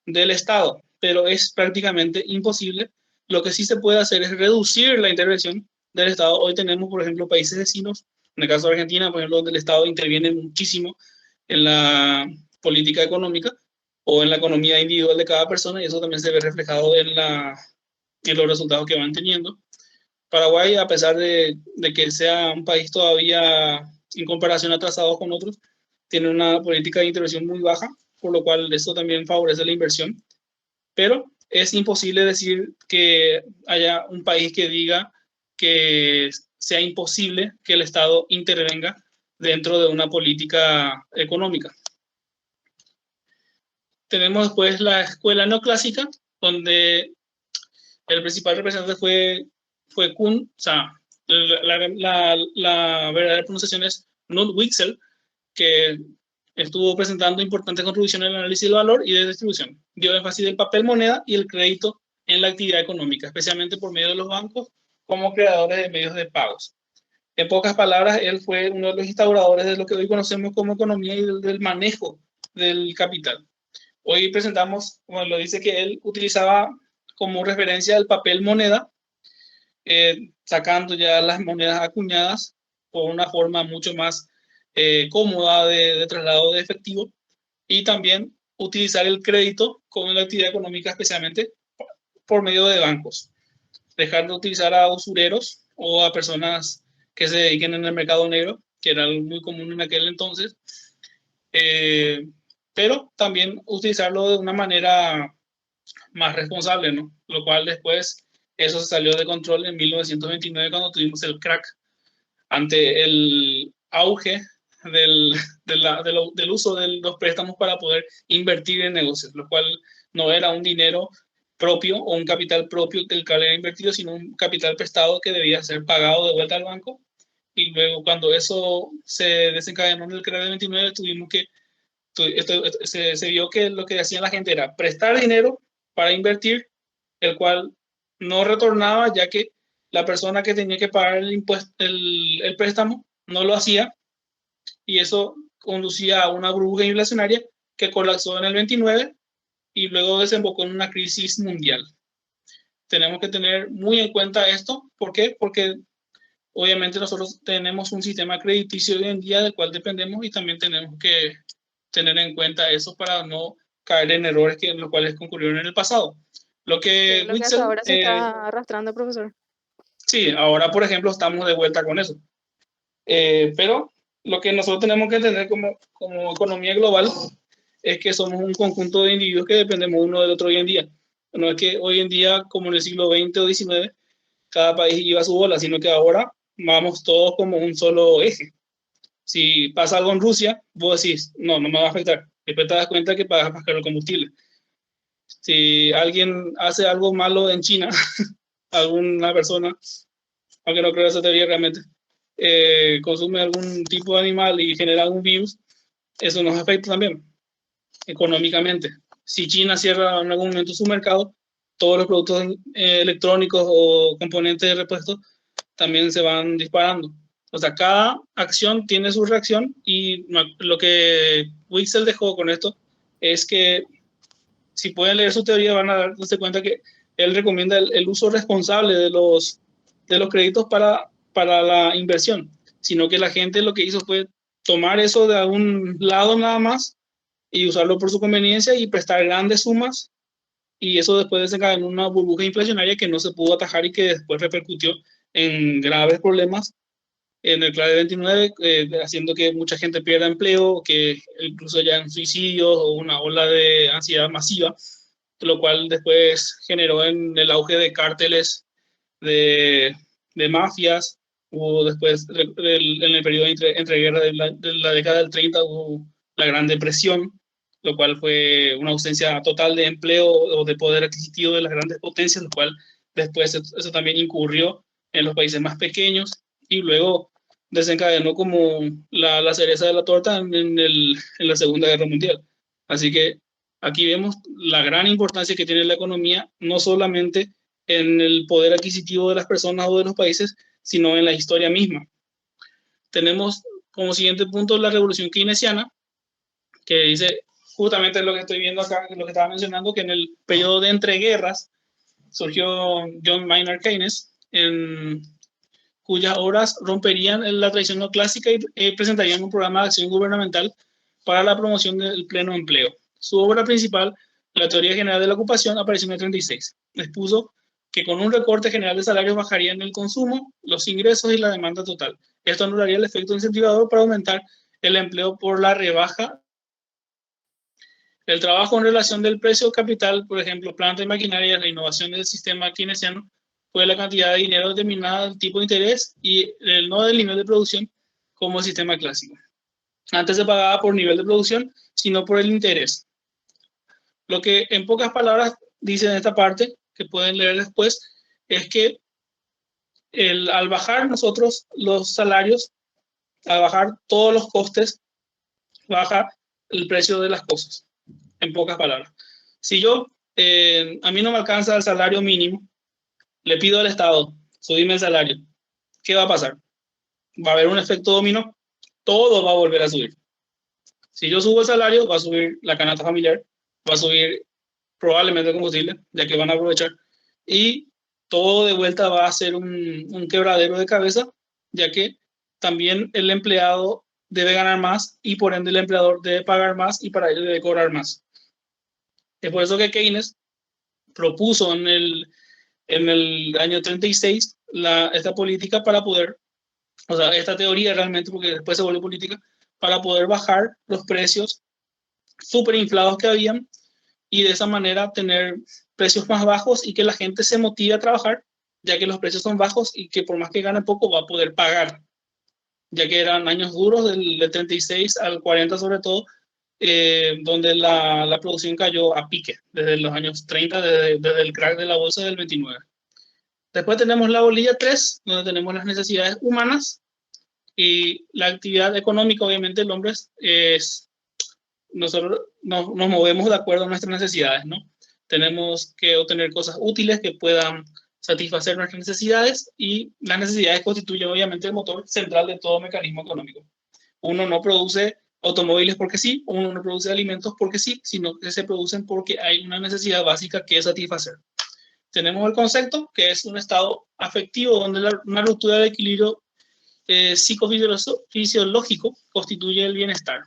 del Estado, pero es prácticamente imposible. Lo que sí se puede hacer es reducir la intervención del Estado. Hoy tenemos, por ejemplo, países vecinos, en el caso de Argentina, por ejemplo, donde el Estado interviene muchísimo en la política económica o en la economía individual de cada persona, y eso también se ve reflejado en los resultados que van teniendo. Paraguay, a pesar de que sea un país todavía en comparación atrasado con otros, tiene una política de intervención muy baja, por lo cual eso también favorece la inversión. Pero es imposible decir que haya un país que diga que sea imposible que el Estado intervenga dentro de una política económica. Tenemos después la escuela neoclásica, donde el principal representante fue Kuhn, o sea, la verdadera pronunciación es Knut Wicksell, que estuvo presentando importantes contribuciones al análisis del valor y de distribución. Dio énfasis del papel moneda y el crédito en la actividad económica, especialmente por medio de los bancos como creadores de medios de pagos. En pocas palabras, él fue uno de los instauradores de lo que hoy conocemos como economía y del manejo del capital. Hoy presentamos, como lo dice, que él utilizaba como referencia el papel moneda, sacando ya las monedas acuñadas por una forma mucho más cómoda de traslado de efectivo, y también utilizar el crédito como la actividad económica, especialmente por medio de bancos. Dejar de utilizar a usureros o a personas que se dediquen en el mercado negro, que era algo muy común en aquel entonces, pero también utilizarlo de una manera más responsable, ¿no? Lo cual después eso se salió de control en 1929 cuando tuvimos el crack ante el auge del uso de los préstamos para poder invertir en negocios, lo cual no era un dinero propio o un capital propio del que era invertido, sino un capital prestado que debía ser pagado de vuelta al banco. Y luego cuando eso se desencadenó en el crack del 29, tuvimos que se vio que lo que hacía la gente era prestar dinero para invertir, el cual no retornaba, ya que la persona que tenía que pagar el préstamo no lo hacía, y eso conducía a una burbuja inflacionaria que colapsó en el 29 y luego desembocó en una crisis mundial. Tenemos que tener muy en cuenta esto. ¿Por qué? Porque obviamente nosotros tenemos un sistema crediticio hoy en día del cual dependemos, y también tenemos que tener en cuenta eso para no caer en errores en los cuales concurrieron en el pasado. Lo Que es que lo que hasta Witzel, ahora se está arrastrando, profesor. sí, ahora por ejemplo estamos de vuelta con eso. Pero lo que nosotros tenemos que entender como economía global es que somos un conjunto de individuos que dependemos uno del otro hoy en día. No es que hoy en día, como en el siglo XX o XIX, cada país iba a su bola, sino que ahora vamos todos como un solo eje. Si pasa algo en Rusia, vos decís, no, no me va a afectar. Después te das cuenta que pagas más caro el combustible. Si alguien hace algo malo en China, alguna persona, aunque no creo esa teoría realmente, consume algún tipo de animal y genera algún virus, eso nos afecta también económicamente. Si China cierra en algún momento su mercado, todos los productos electrónicos o componentes de repuesto también se van disparando. O sea, cada acción tiene su reacción, y lo que Wixel dejó con esto es que, si pueden leer su teoría, van a darse cuenta que él recomienda el uso responsable de los créditos para la inversión, sino que la gente lo que hizo fue tomar eso de algún lado nada más y usarlo por su conveniencia y prestar grandes sumas, y eso después desencadenó una burbuja inflacionaria que no se pudo atajar y que después repercutió en graves problemas en el clave 29, haciendo que mucha gente pierda empleo, que incluso ya en suicidios o una ola de ansiedad masiva, lo cual después generó en el auge de cárteles, de mafias. Hubo después, en el periodo entre guerras de la década del 30, hubo la Gran Depresión, lo cual fue una ausencia total de empleo o de poder adquisitivo de las grandes potencias, lo cual después eso también incurrió en los países más pequeños, y luego desencadenó como la cereza de la torta en la Segunda Guerra Mundial. Así que aquí vemos la gran importancia que tiene la economía, no solamente en el poder adquisitivo de las personas o de los países, sino en la historia misma. Tenemos como siguiente punto la revolución keynesiana, que dice justamente lo que estoy viendo acá, lo que estaba mencionando, que en el periodo de entreguerras surgió John Maynard Keynes, cuyas obras romperían la tradición neoclásica y presentarían un programa de acción gubernamental para la promoción del pleno empleo. Su obra principal, La teoría general de la ocupación, apareció en el 36. Expuso que con un recorte general de salarios bajarían el consumo, los ingresos y la demanda total. Esto anularía el efecto incentivador para aumentar el empleo por la rebaja. El trabajo en relación del precio capital, por ejemplo, planta y maquinaria, la innovación del sistema keynesiano, fue la cantidad de dinero determinada del tipo de interés y no del nivel de producción, como el sistema clásico. Antes se pagaba por nivel de producción, sino por el interés. Lo que en pocas palabras dice en esta parte, que pueden leer después, es que al bajar nosotros los salarios, al bajar todos los costes, baja el precio de las cosas, en pocas palabras. Si a mí no me alcanza el salario mínimo, le pido al Estado, subirme el salario, ¿qué va a pasar? Va a haber un efecto dominó, todo va a volver a subir. Si yo subo el salario, va a subir la canasta familiar, va a subir probablemente el combustible, ya que van a aprovechar, y todo de vuelta va a ser un quebradero de cabeza, ya que también el empleado debe ganar más y por ende el empleador debe pagar más y para ello debe cobrar más. Es por eso que Keynes propuso en el año 36 esta política para poder, o sea, esta teoría realmente, porque después se volvió política, para poder bajar los precios súper inflados que habían y de esa manera tener precios más bajos y que la gente se motive a trabajar, ya que los precios son bajos y que por más que gane poco va a poder pagar, ya que eran años duros del 36 al 40 sobre todo, donde la producción cayó a pique desde los años 30, desde el crack de la bolsa del 29. Después tenemos la bolilla 3, donde tenemos las necesidades humanas y la actividad económica. Obviamente el hombre nosotros nos movemos de acuerdo a nuestras necesidades, ¿no? Tenemos que obtener cosas útiles que puedan satisfacer nuestras necesidades y las necesidades constituyen obviamente el motor central de todo mecanismo económico. Uno no produce automóviles porque sí, uno no produce alimentos porque sí, sino que se producen porque hay una necesidad básica que satisfacer. Tenemos el concepto que es un estado afectivo donde una ruptura del equilibrio psicofisiológico constituye el bienestar.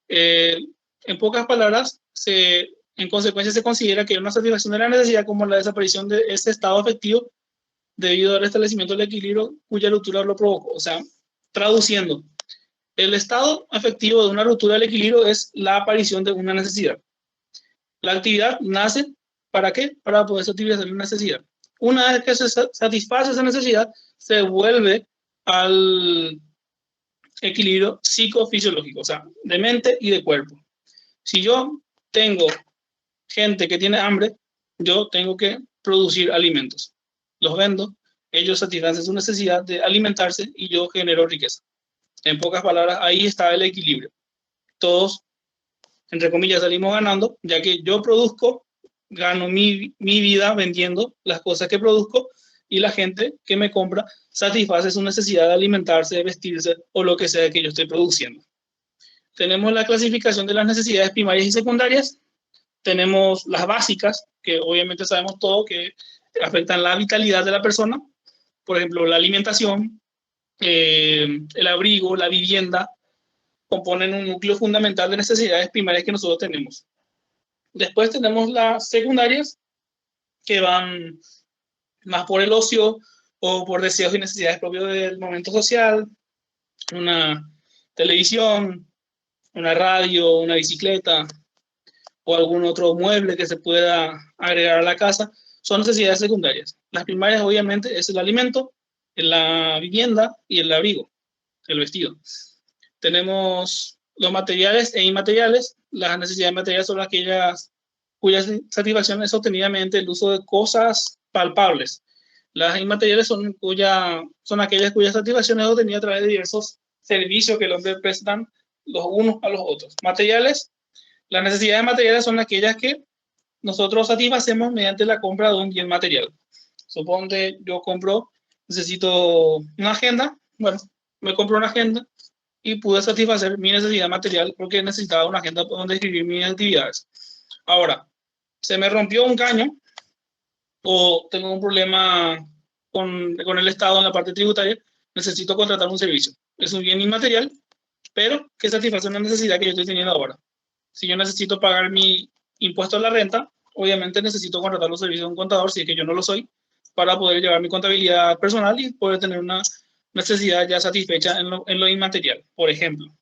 En pocas palabras, en consecuencia se considera que una satisfacción de la necesidad como la desaparición de ese estado afectivo debido al restablecimiento del equilibrio cuya ruptura lo provocó. O sea, traduciendo, el estado afectivo de una ruptura del equilibrio es la aparición de una necesidad. La actividad nace, ¿para qué? Para poder satisfacer la necesidad. Una vez que se satisface esa necesidad, se vuelve al equilibrio psicofisiológico, o sea, de mente y de cuerpo. Si yo tengo gente que tiene hambre, yo tengo que producir alimentos. Los vendo, ellos satisfacen su necesidad de alimentarse y yo genero riqueza. En pocas palabras, ahí está el equilibrio. Todos, entre comillas, salimos ganando, ya que yo produzco, gano mi vida vendiendo las cosas que produzco y la gente que me compra satisface su necesidad de alimentarse, de vestirse o lo que sea que yo estoy produciendo. Tenemos la clasificación de las necesidades primarias y secundarias. Tenemos las básicas, que obviamente sabemos todo, que afectan la vitalidad de la persona. Por ejemplo, la alimentación, el abrigo, la vivienda, componen un núcleo fundamental de necesidades primarias que nosotros tenemos. Después tenemos las secundarias, que van más por el ocio o por deseos y necesidades propios del momento social, una televisión, una radio, una bicicleta o algún otro mueble que se pueda agregar a la casa, son necesidades secundarias. Las primarias obviamente es el alimento, la vivienda y el abrigo, el vestido. Tenemos los materiales e inmateriales. Las necesidades materiales son aquellas cuya satisfacción es obtenida mediante el uso de cosas palpables. Las inmateriales son aquellas cuya satisfacción es obtenida a través de diversos servicios que el hombre prestan los unos a los otros. Materiales, las necesidades materiales son aquellas que nosotros satisfacemos mediante la compra de un bien material. Suponte yo necesito una agenda, bueno, me compro una agenda y pude satisfacer mi necesidad material porque necesitaba una agenda donde escribir mis actividades. Ahora, se me rompió un caño o tengo un problema con el Estado en la parte tributaria, necesito contratar un servicio. Es un bien inmaterial, pero que satisface una necesidad que yo estoy teniendo ahora. Si yo necesito pagar mi impuesto a la renta, obviamente necesito contratar los servicios de un contador, si es que yo no lo soy, para poder llevar mi contabilidad personal y poder tener una necesidad ya satisfecha en lo inmaterial, por ejemplo.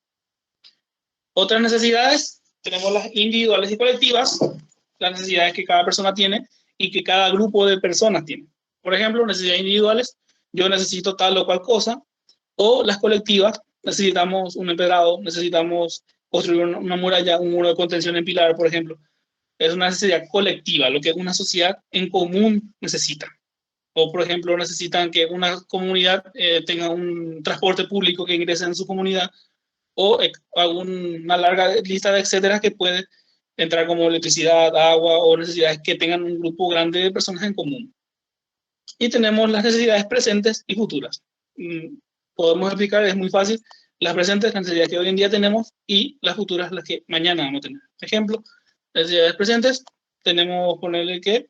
Otras necesidades, tenemos las individuales y colectivas, las necesidades que cada persona tiene y que cada grupo de personas tiene. Por ejemplo, necesidades individuales, yo necesito tal o cual cosa, o las colectivas, necesitamos un empedrado, necesitamos construir una muralla, un muro de contención en Pilar, por ejemplo. Es una necesidad colectiva, lo que una sociedad en común necesita. O, por ejemplo, necesitan que una comunidad tenga un transporte público que ingrese en su comunidad, o una larga lista de etcétera que puede entrar como electricidad, agua o necesidades que tengan un grupo grande de personas en común. Y tenemos las necesidades presentes y futuras. Podemos explicar, es muy fácil, las presentes, las necesidades que hoy en día tenemos, y las futuras, las que mañana vamos a tener. Ejemplo, las necesidades presentes, tenemos ponerle que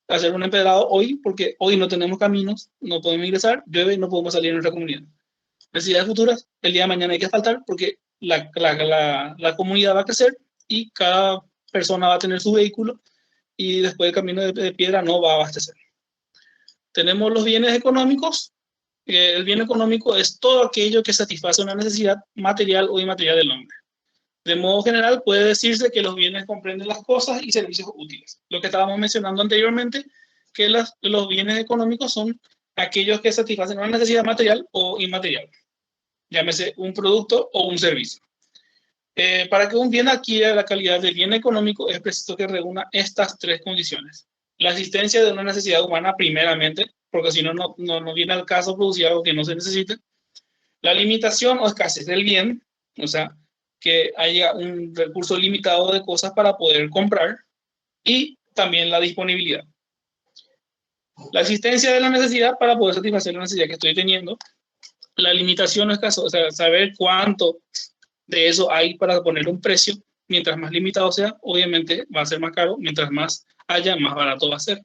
hacer un empedrado hoy, porque hoy no tenemos caminos, no podemos ingresar, llueve y no podemos salir en nuestra comunidad. necesidades futuras, el día de mañana hay que faltar porque la comunidad va a crecer y cada persona va a tener su vehículo y después el camino de piedra no va a abastecer. Tenemos los bienes económicos. El bien económico es todo aquello que satisface una necesidad material o inmaterial del hombre. De modo general, puede decirse que los bienes comprenden las cosas y servicios útiles. Lo que estábamos mencionando anteriormente, que los bienes económicos son aquellos que satisfacen una necesidad material o inmaterial, llámese un producto o un servicio. Para que un bien adquiera la calidad de bien económico, es preciso que reúna estas tres condiciones. La existencia de una necesidad humana primeramente, porque si no, no viene al caso producir algo que no se necesite. La limitación o escasez del bien, o sea, que haya un recurso limitado de cosas para poder comprar, y también la disponibilidad. La existencia de la necesidad para poder satisfacer la necesidad que estoy teniendo. La limitación o escasez, o sea, saber cuánto de eso hay para poner un precio. Mientras más limitado sea, obviamente va a ser más caro. Mientras más haya, más barato va a ser.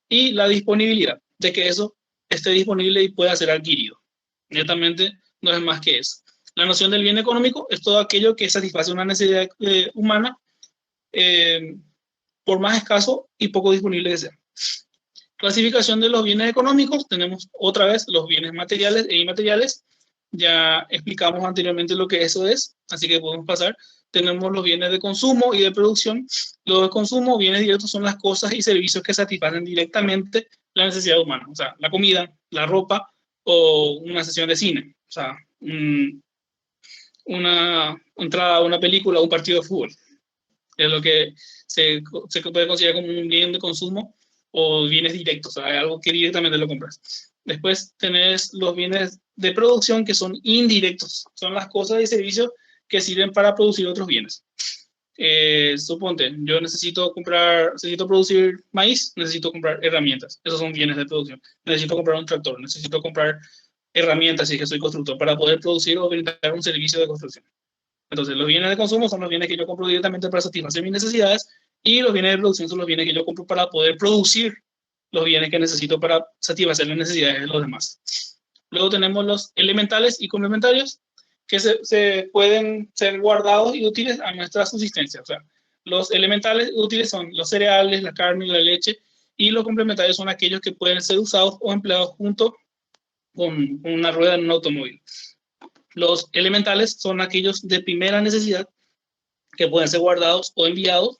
Y la disponibilidad, de que eso esté disponible y pueda ser adquirido. Netamente no es más que eso. La noción del bien económico es todo aquello que satisface una necesidad humana, por más escaso y poco disponible que sea. Clasificación de los bienes económicos. Tenemos otra vez los bienes materiales e inmateriales. Ya explicamos anteriormente lo que eso es, así que podemos pasar. Tenemos los bienes de consumo y de producción. Los de consumo, bienes directos, son las cosas y servicios que satisfacen directamente la necesidad humana, o sea, la comida, la ropa o una sesión de cine, o sea, una entrada a una película o un partido de fútbol. Es lo que se puede considerar como un bien de consumo o bienes directos, o sea, algo que directamente lo compras. Después tenés los bienes de producción, que son indirectos, son las cosas y servicios que sirven para producir otros bienes. Suponte, yo necesito producir maíz, necesito comprar herramientas, esos son bienes de producción. Necesito comprar un tractor, necesito comprar herramientas, si es que soy constructor, para poder producir o brindar un servicio de construcción. Entonces, los bienes de consumo son los bienes que yo compro directamente para satisfacer mis necesidades, y los bienes de producción son los bienes que yo compro para poder producir los bienes que necesito para satisfacer las necesidades de los demás. Luego tenemos los elementales y complementarios, que se pueden ser guardados y útiles a nuestra subsistencia. O sea, los elementales útiles son los cereales, la carne y la leche, y los complementarios son aquellos que pueden ser usados o empleados junto con una rueda en un automóvil. Los elementales son aquellos de primera necesidad que pueden ser guardados o enviados.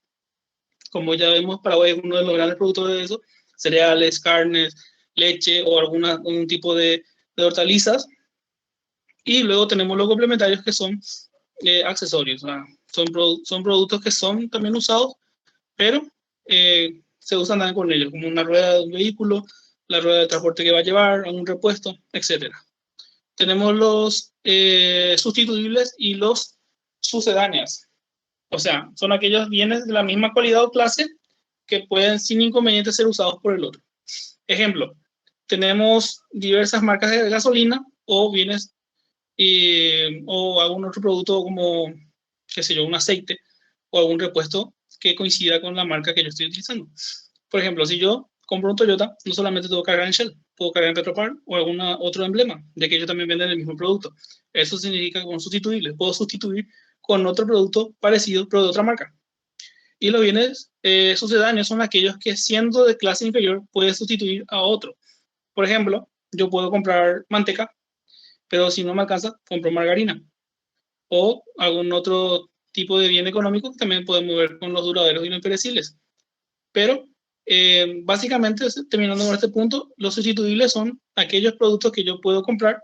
Como ya vemos, Paraguay es uno de los grandes productores de eso: cereales, carnes, leche o algún tipo de hortalizas. Y luego tenemos los complementarios, que son accesorios, ¿verdad? Son productos que son también usados, pero se usan también con ellos, como una rueda de un vehículo, la rueda de transporte que va a llevar, algún repuesto, etc. Tenemos los sustituibles y los sucedáneos. O sea, son aquellos bienes de la misma cualidad o clase que pueden sin inconveniente ser usados por el otro. Ejemplo, tenemos diversas marcas de gasolina o bienes o algún otro producto como, qué sé yo, un aceite o algún repuesto que coincida con la marca que yo estoy utilizando. Por ejemplo, si yo compro un Toyota, no solamente tengo que cargar en Shell, puedo cargar en Petropar o algún otro emblema, de que ellos también venden el mismo producto. Eso significa que son sustituibles. Puedo sustituir con otro producto parecido, pero de otra marca. Y los bienes sucedáneos son aquellos que, siendo de clase inferior, puede sustituir a otro. Por ejemplo, yo puedo comprar manteca, pero si no me alcanza, compro margarina. O algún otro tipo de bien económico que también podemos ver con los duraderos y no imperecibles. Pero básicamente, terminando con este punto, los sustituibles son aquellos productos que yo puedo comprar,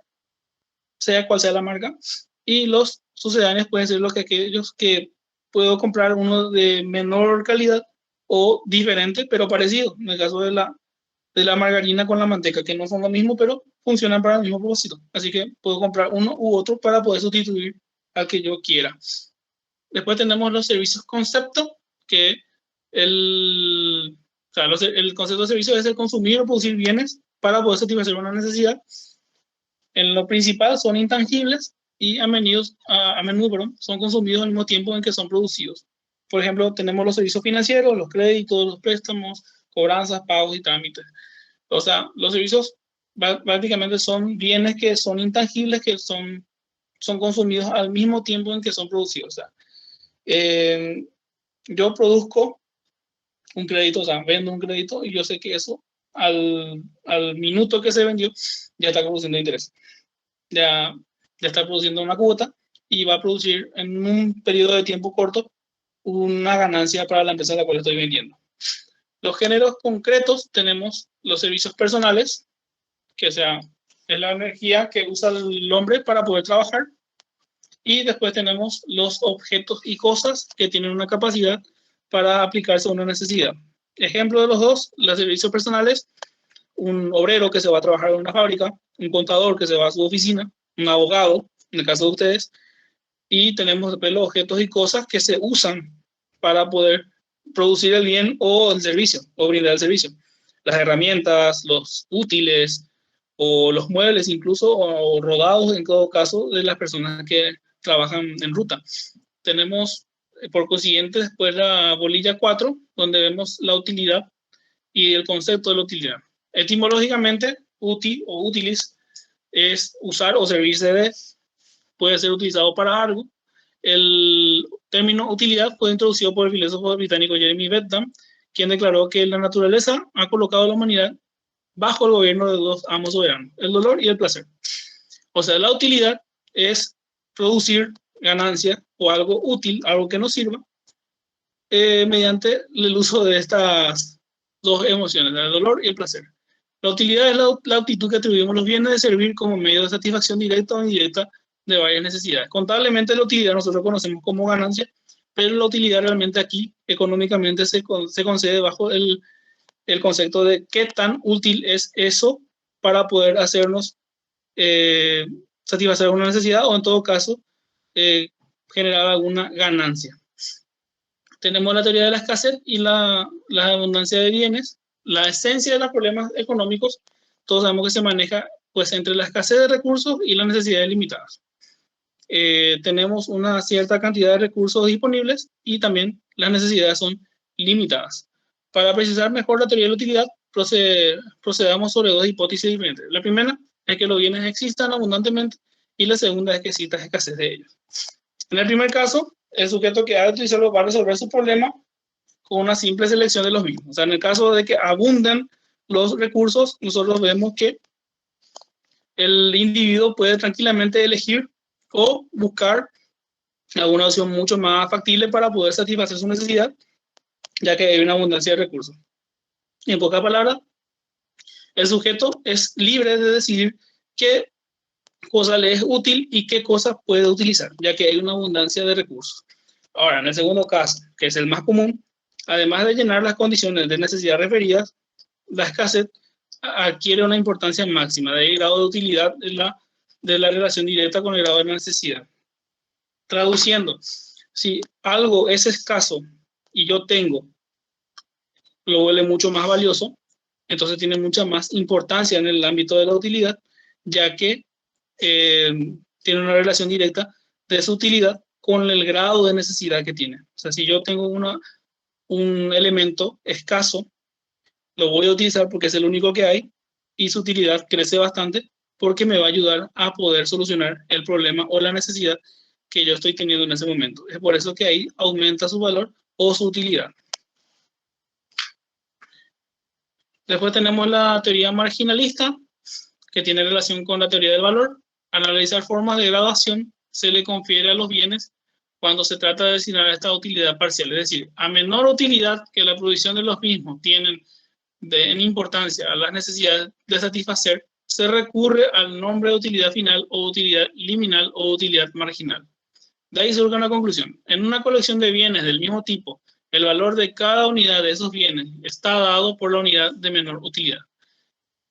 sea cual sea la marca, y los sucedáneos pueden ser aquellos que puedo comprar, uno de menor calidad o diferente, pero parecido. En el caso de la margarina con la manteca, que no son lo mismo, pero funcionan para el mismo propósito. Así que puedo comprar uno u otro para poder sustituir al que yo quiera. Después tenemos los servicios concepto, que el concepto de servicio es el consumir o producir bienes para poder satisfacer una necesidad. En lo principal son intangibles y a menudo son consumidos al mismo tiempo en que son producidos. Por ejemplo, tenemos los servicios financieros, los créditos, los préstamos, cobranzas, pagos y trámites. O sea, los servicios prácticamente son bienes que son intangibles, que son consumidos al mismo tiempo en que son producidos. O sea, yo produzco un crédito, o sea, vendo un crédito y yo sé que eso al minuto que se vendió ya está produciendo interés. Ya está produciendo una cuota y va a producir en un periodo de tiempo corto una ganancia para la empresa a la cual estoy vendiendo. Los géneros concretos tenemos los servicios personales, que sea, es la energía que usa el hombre para poder trabajar. Y después tenemos los objetos y cosas que tienen una capacidad para aplicarse a una necesidad. Ejemplo de los dos, los servicios personales, un obrero que se va a trabajar en una fábrica, un contador que se va a su oficina, un abogado, en el caso de ustedes, y tenemos después los objetos y cosas que se usan para poder producir el bien o el servicio, o brindar el servicio. Las herramientas, los útiles o los muebles incluso, o rodados en todo caso de las personas que trabajan en ruta. Tenemos, por consiguiente, después la bolilla 4, donde vemos la utilidad y el concepto de la utilidad. Etimológicamente, útil o utilis es usar o servirse de, puede ser utilizado para algo. El término utilidad fue introducido por el filósofo británico Jeremy Bentham, quien declaró que la naturaleza ha colocado a la humanidad bajo el gobierno de dos amos soberanos, el dolor y el placer. O sea, la utilidad es producir ganancia o algo útil, algo que nos sirva, mediante el uso de estas dos emociones, el dolor y el placer. La utilidad es la aptitud que atribuimos los bienes de servir como medio de satisfacción directa o indirecta de varias necesidades. Contablemente la utilidad nosotros conocemos como ganancia, pero la utilidad realmente aquí económicamente se concede bajo el concepto de qué tan útil es eso para poder hacernos satisfacer una necesidad o en todo caso generar alguna ganancia. Tenemos la teoría de la escasez y la abundancia de bienes. La esencia de los problemas económicos, todos sabemos que se maneja pues entre la escasez de recursos y las necesidades limitadas. Tenemos una cierta cantidad de recursos disponibles y también las necesidades son limitadas. Para precisar mejor la teoría de la utilidad, procedamos sobre dos hipótesis diferentes. La primera es que los bienes existan abundantemente y la segunda es que exista escasez de ellos. En el primer caso, el sujeto que ha de utilizarlo va a resolver su problema con una simple selección de los mismos. O sea, en el caso de que abundan los recursos, nosotros vemos que el individuo puede tranquilamente elegir o buscar alguna opción mucho más factible para poder satisfacer su necesidad, ya que hay una abundancia de recursos. Y en pocas palabras, el sujeto es libre de decidir qué cosa le es útil y qué cosa puede utilizar, ya que hay una abundancia de recursos. Ahora, en el segundo caso, que es el más común, además de llenar las condiciones de necesidad referidas, la escasez adquiere una importancia máxima de grado de utilidad de la relación directa con el grado de la necesidad. Traduciendo, si algo es escaso y yo tengo, lo vuelve mucho más valioso, entonces tiene mucha más importancia en el ámbito de la utilidad, ya que tiene una relación directa de su utilidad con el grado de necesidad que tiene. O sea, si yo tengo un elemento escaso, lo voy a utilizar porque es el único que hay y su utilidad crece bastante porque me va a ayudar a poder solucionar el problema o la necesidad que yo estoy teniendo en ese momento. Es por eso que ahí aumenta su valor o su utilidad. Después tenemos la teoría marginalista, que tiene relación con la teoría del valor. Al analizar formas de graduación, se le confiere a los bienes cuando se trata de designar esta utilidad parcial. Es decir, a menor utilidad que la provisión de los mismos tienen en importancia a las necesidades de satisfacer, se recurre al nombre de utilidad final o utilidad liminal o utilidad marginal. De ahí surge una conclusión. En una colección de bienes del mismo tipo, el valor de cada unidad de esos bienes está dado por la unidad de menor utilidad.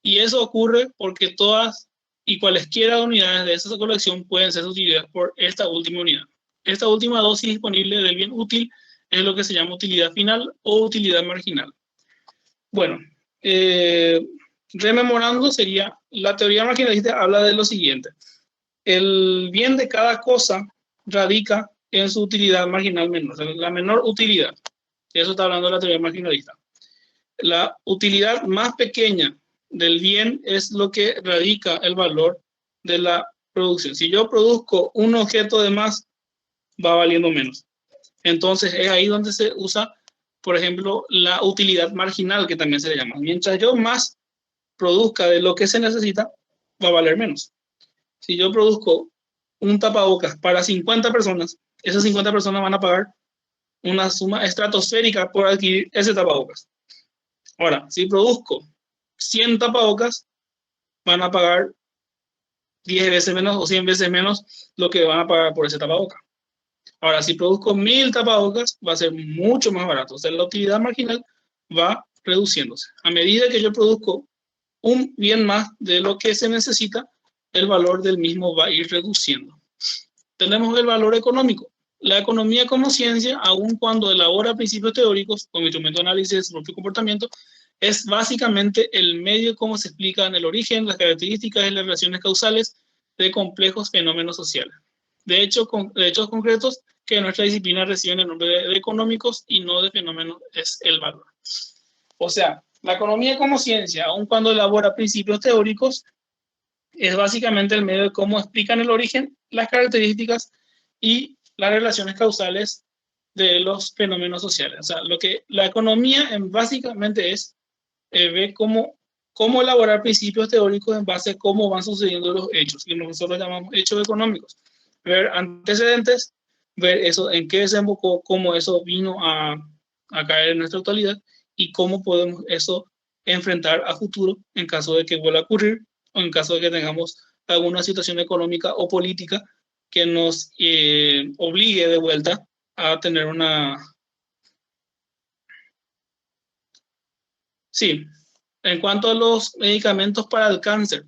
Y eso ocurre porque todas y cualesquiera unidades de esa colección pueden ser sustituidas por esta última unidad. Esta última dosis disponible del bien útil es lo que se llama utilidad final o utilidad marginal. Bueno, rememorando sería, la teoría marginalista habla de lo siguiente. El bien de cada cosa radica en su utilidad marginal menor, o sea, la menor utilidad. Eso está hablando de la teoría marginalista. La utilidad más pequeña del bien es lo que radica el valor de la producción. Si yo produzco un objeto de más, va valiendo menos. Entonces es ahí donde se usa, por ejemplo, la utilidad marginal, que también se le llama. Mientras yo más produzca de lo que se necesita, va a valer menos. Si yo produzco un tapabocas para 50 personas, esas 50 personas van a pagar una suma estratosférica por adquirir ese tapabocas. Ahora, si produzco 100 tapabocas, van a pagar 10 veces menos o 100 veces menos lo que van a pagar por ese tapabocas. Ahora, si produzco 1000 tapabocas, va a ser mucho más barato. O sea, la utilidad marginal va reduciéndose. A medida que yo produzco un bien más de lo que se necesita, el valor del mismo va a ir reduciendo. Tenemos el valor económico. La economía como ciencia, aun cuando elabora principios teóricos como instrumento de análisis de su propio comportamiento, es básicamente el medio como se explican el origen, las características y las relaciones causales de complejos fenómenos sociales. De hechos concretos que nuestra disciplina recibe el nombre de económicos y no de fenómenos es el valor. O sea, la economía como ciencia, aun cuando elabora principios teóricos, es básicamente el medio de cómo explican el origen, las características y las relaciones causales de los fenómenos sociales. O sea, lo que la economía básicamente es ver cómo elaborar principios teóricos en base a cómo van sucediendo los hechos, que nosotros llamamos hechos económicos. Ver antecedentes, ver eso, en qué desembocó, cómo eso vino a caer en nuestra actualidad y cómo podemos eso enfrentar a futuro en caso de que vuelva a ocurrir o en caso de que tengamos alguna situación económica o política que nos obligue de vuelta a tener una... Sí, en cuanto a los medicamentos para el cáncer,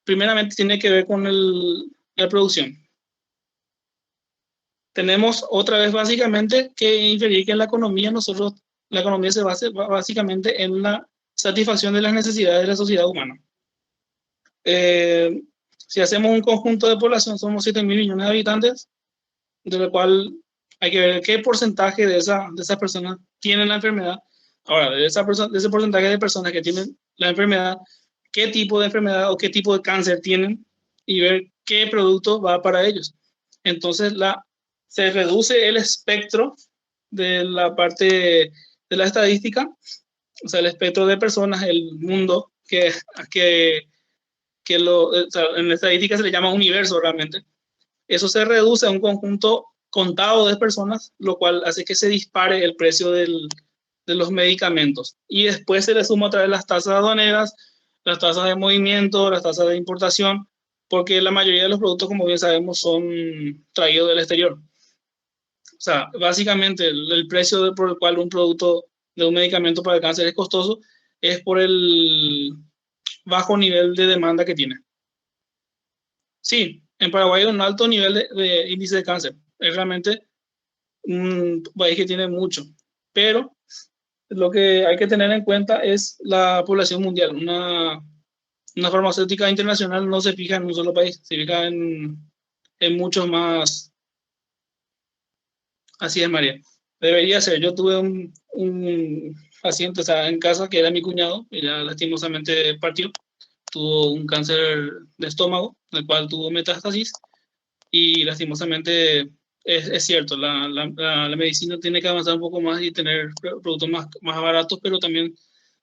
primeramente tiene que ver con la producción. Tenemos otra vez básicamente que inferir que en la economía la economía se basa básicamente en la satisfacción de las necesidades de la sociedad humana. Si hacemos un conjunto de población, somos 7.000 millones de habitantes, de lo cual hay que ver qué porcentaje de esas personas tienen la enfermedad. Ahora, de ese porcentaje de personas que tienen la enfermedad, qué tipo de enfermedad o qué tipo de cáncer tienen y ver qué producto va para ellos. Entonces, se reduce el espectro de la parte de la estadística, o sea, el espectro de personas, el mundo o sea, en la estadística se le llama universo realmente. Eso se reduce a un conjunto contado de personas, lo cual hace que se dispare el precio de los medicamentos. Y después se le suma otra vez las tasas aduaneras, las tasas de movimiento, las tasas de importación, porque la mayoría de los productos, como bien sabemos, son traídos del exterior. O sea, básicamente el precio por el cual un producto de un medicamento para el cáncer es costoso es por el bajo nivel de demanda que tiene. Sí, en Paraguay hay un alto nivel de índice de cáncer. Es realmente un país que tiene mucho. Pero lo que hay que tener en cuenta es la población mundial. Una farmacéutica internacional no se fija en un solo país, se fija en muchos más. Así es, María. Debería ser. Yo tuve un paciente, o sea, en casa que era mi cuñado, y ya lastimosamente partió. Tuvo un cáncer de estómago, el cual tuvo metástasis, y lastimosamente es cierto, la medicina tiene que avanzar un poco más y tener productos más baratos, pero también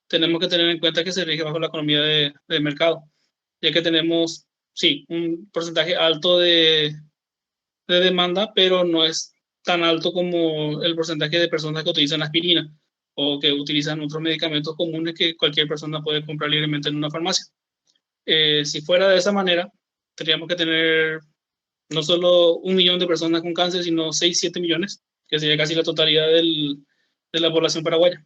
tenemos que tener en cuenta que se rige bajo la economía de mercado, ya que tenemos, sí, un porcentaje alto de demanda, pero no es tan alto como el porcentaje de personas que utilizan aspirina o que utilizan otros medicamentos comunes que cualquier persona puede comprar libremente en una farmacia. Si fuera de esa manera, tendríamos que tener no solo 1 millón de personas con cáncer, sino 6, 7 millones, que sería casi la totalidad de la población paraguaya.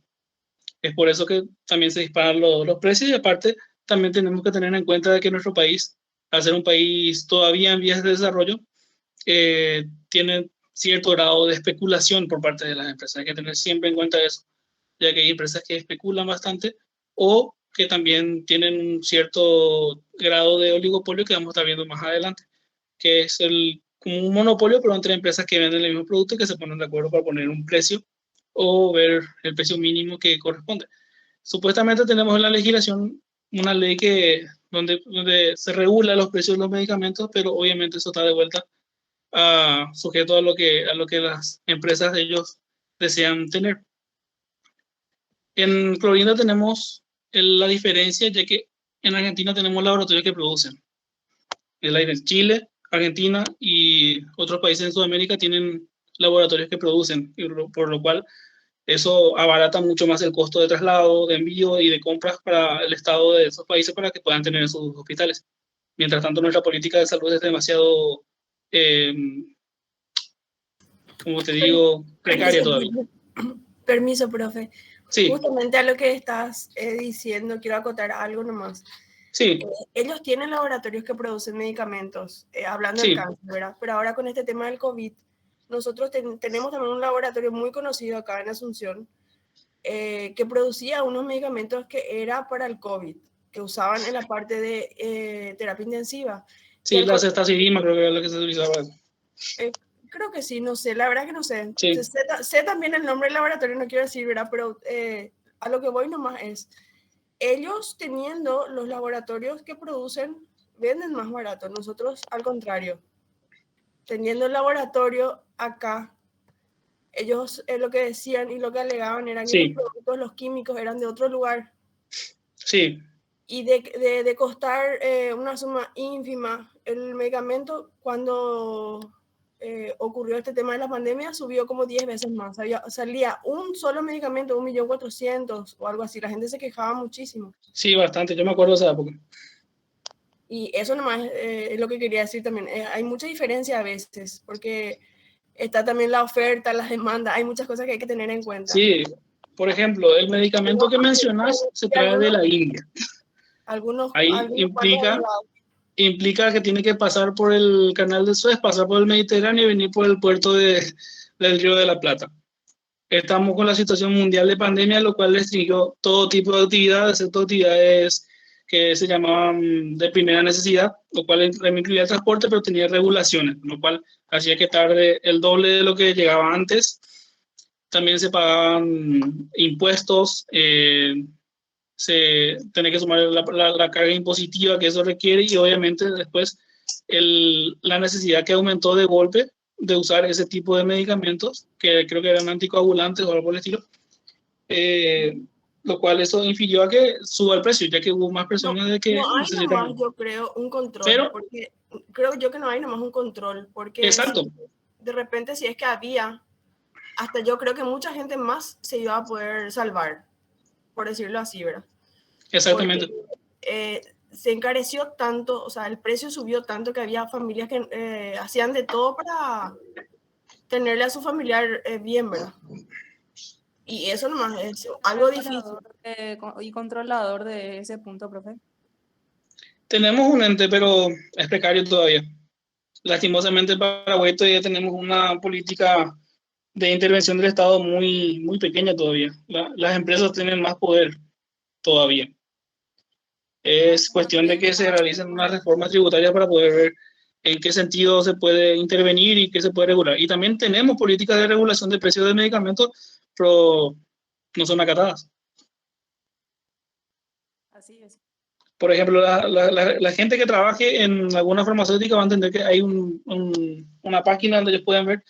Es por eso que también se disparan los precios y aparte también tenemos que tener en cuenta de que nuestro país, al ser un país todavía en vías de desarrollo, tiene cierto grado de especulación por parte de las empresas. Hay que tener siempre en cuenta eso, ya que hay empresas que especulan bastante o que también tienen un cierto grado de oligopolio que vamos a estar viendo más adelante, que es como un monopolio, pero entre empresas que venden el mismo producto y que se ponen de acuerdo para poner un precio o ver el precio mínimo que corresponde. Supuestamente tenemos en la legislación una ley donde se regula los precios de los medicamentos, pero obviamente eso está de vuelta sujeto a lo que las empresas ellos desean tener. En Clorinda tenemos la diferencia, ya que en Argentina tenemos laboratorios que producen. Chile, Argentina y otros países en Sudamérica tienen laboratorios que producen, por lo cual eso abarata mucho más el costo de traslado, de envío y de compras para el Estado de esos países para que puedan tener sus hospitales. Mientras tanto, nuestra política de salud es demasiado, eh, como te digo, precaria Permiso, todavía. permiso, profe. Sí, Justamente a lo que estás diciendo, quiero acotar algo nomás. sí, Ellos tienen laboratorios que producen medicamentos, hablando del sí, cáncer, ¿verdad? Pero ahora con este tema del COVID, nosotros tenemos también un laboratorio muy conocido acá en Asunción que producía unos medicamentos que era para el COVID, que usaban en la parte de terapia intensiva. Y sí, la cestacirima creo que era la que se utilizaba. Creo que sí, no sé, la verdad que no sé. Sí, Sé también el nombre del laboratorio, no quiero decir, ¿verdad? Pero a lo que voy nomás es, ellos teniendo los laboratorios que producen, venden más barato. Nosotros, al contrario, teniendo el laboratorio acá, ellos lo que decían y lo que alegaban era que sí, los productos, los químicos, eran de otro lugar. sí, Y de costar una suma ínfima, el medicamento cuando ocurrió este tema de la pandemia subió como 10 veces más. Salía un solo medicamento, 1.400.000 o algo así. La gente se quejaba muchísimo. sí, bastante. Yo me acuerdo de esa época. Y eso nomás es lo que quería decir también. Hay mucha diferencia a veces, porque está también la oferta, la demanda. Hay muchas cosas que hay que tener en cuenta. Sí, por ejemplo, el medicamento que mencionas se trae de la India. Ahí implica que tiene que pasar por el canal de Suez, pasar por el Mediterráneo y venir por el puerto del Río de la Plata. Estamos con la situación mundial de pandemia, lo cual restringió todo tipo de actividades, excepto actividades que se llamaban de primera necesidad, lo cual incluía el transporte, pero tenía regulaciones, lo cual hacía que tarde el doble de lo que llegaba antes. También se pagaban impuestos, se tiene que sumar la carga impositiva que eso requiere y obviamente después la necesidad que aumentó de golpe de usar ese tipo de medicamentos, que creo que eran anticoagulantes o algo por el estilo, lo cual eso infirió a que suba el precio, ya que hubo más personas de que no hay necesitaban. nomás, yo creo, un control, Pero, porque creo yo que no hay nomás un control, porque exacto. De repente si es que había, hasta yo creo que mucha gente más se iba a poder salvar, por decirlo así, ¿verdad? Exactamente. Porque, se encareció tanto, o sea, el precio subió tanto que había familias que hacían de todo para tenerle a su familiar bien, ¿verdad? Y eso nomás es algo difícil. ¿Y controlador de ese punto, profe? Tenemos un ente, pero es precario todavía. Lastimosamente en Paraguay todavía tenemos una política de intervención del Estado muy, muy pequeña todavía. Las empresas tienen más poder todavía. Es cuestión de que se realicen unas reformas tributarias para poder ver en qué sentido se puede intervenir y qué se puede regular. Y también tenemos políticas de regulación de precios de medicamentos, pero no son acatadas. Así es. Por ejemplo, la gente que trabaje en alguna farmacéutica va a entender que hay una página donde ellos pueden ver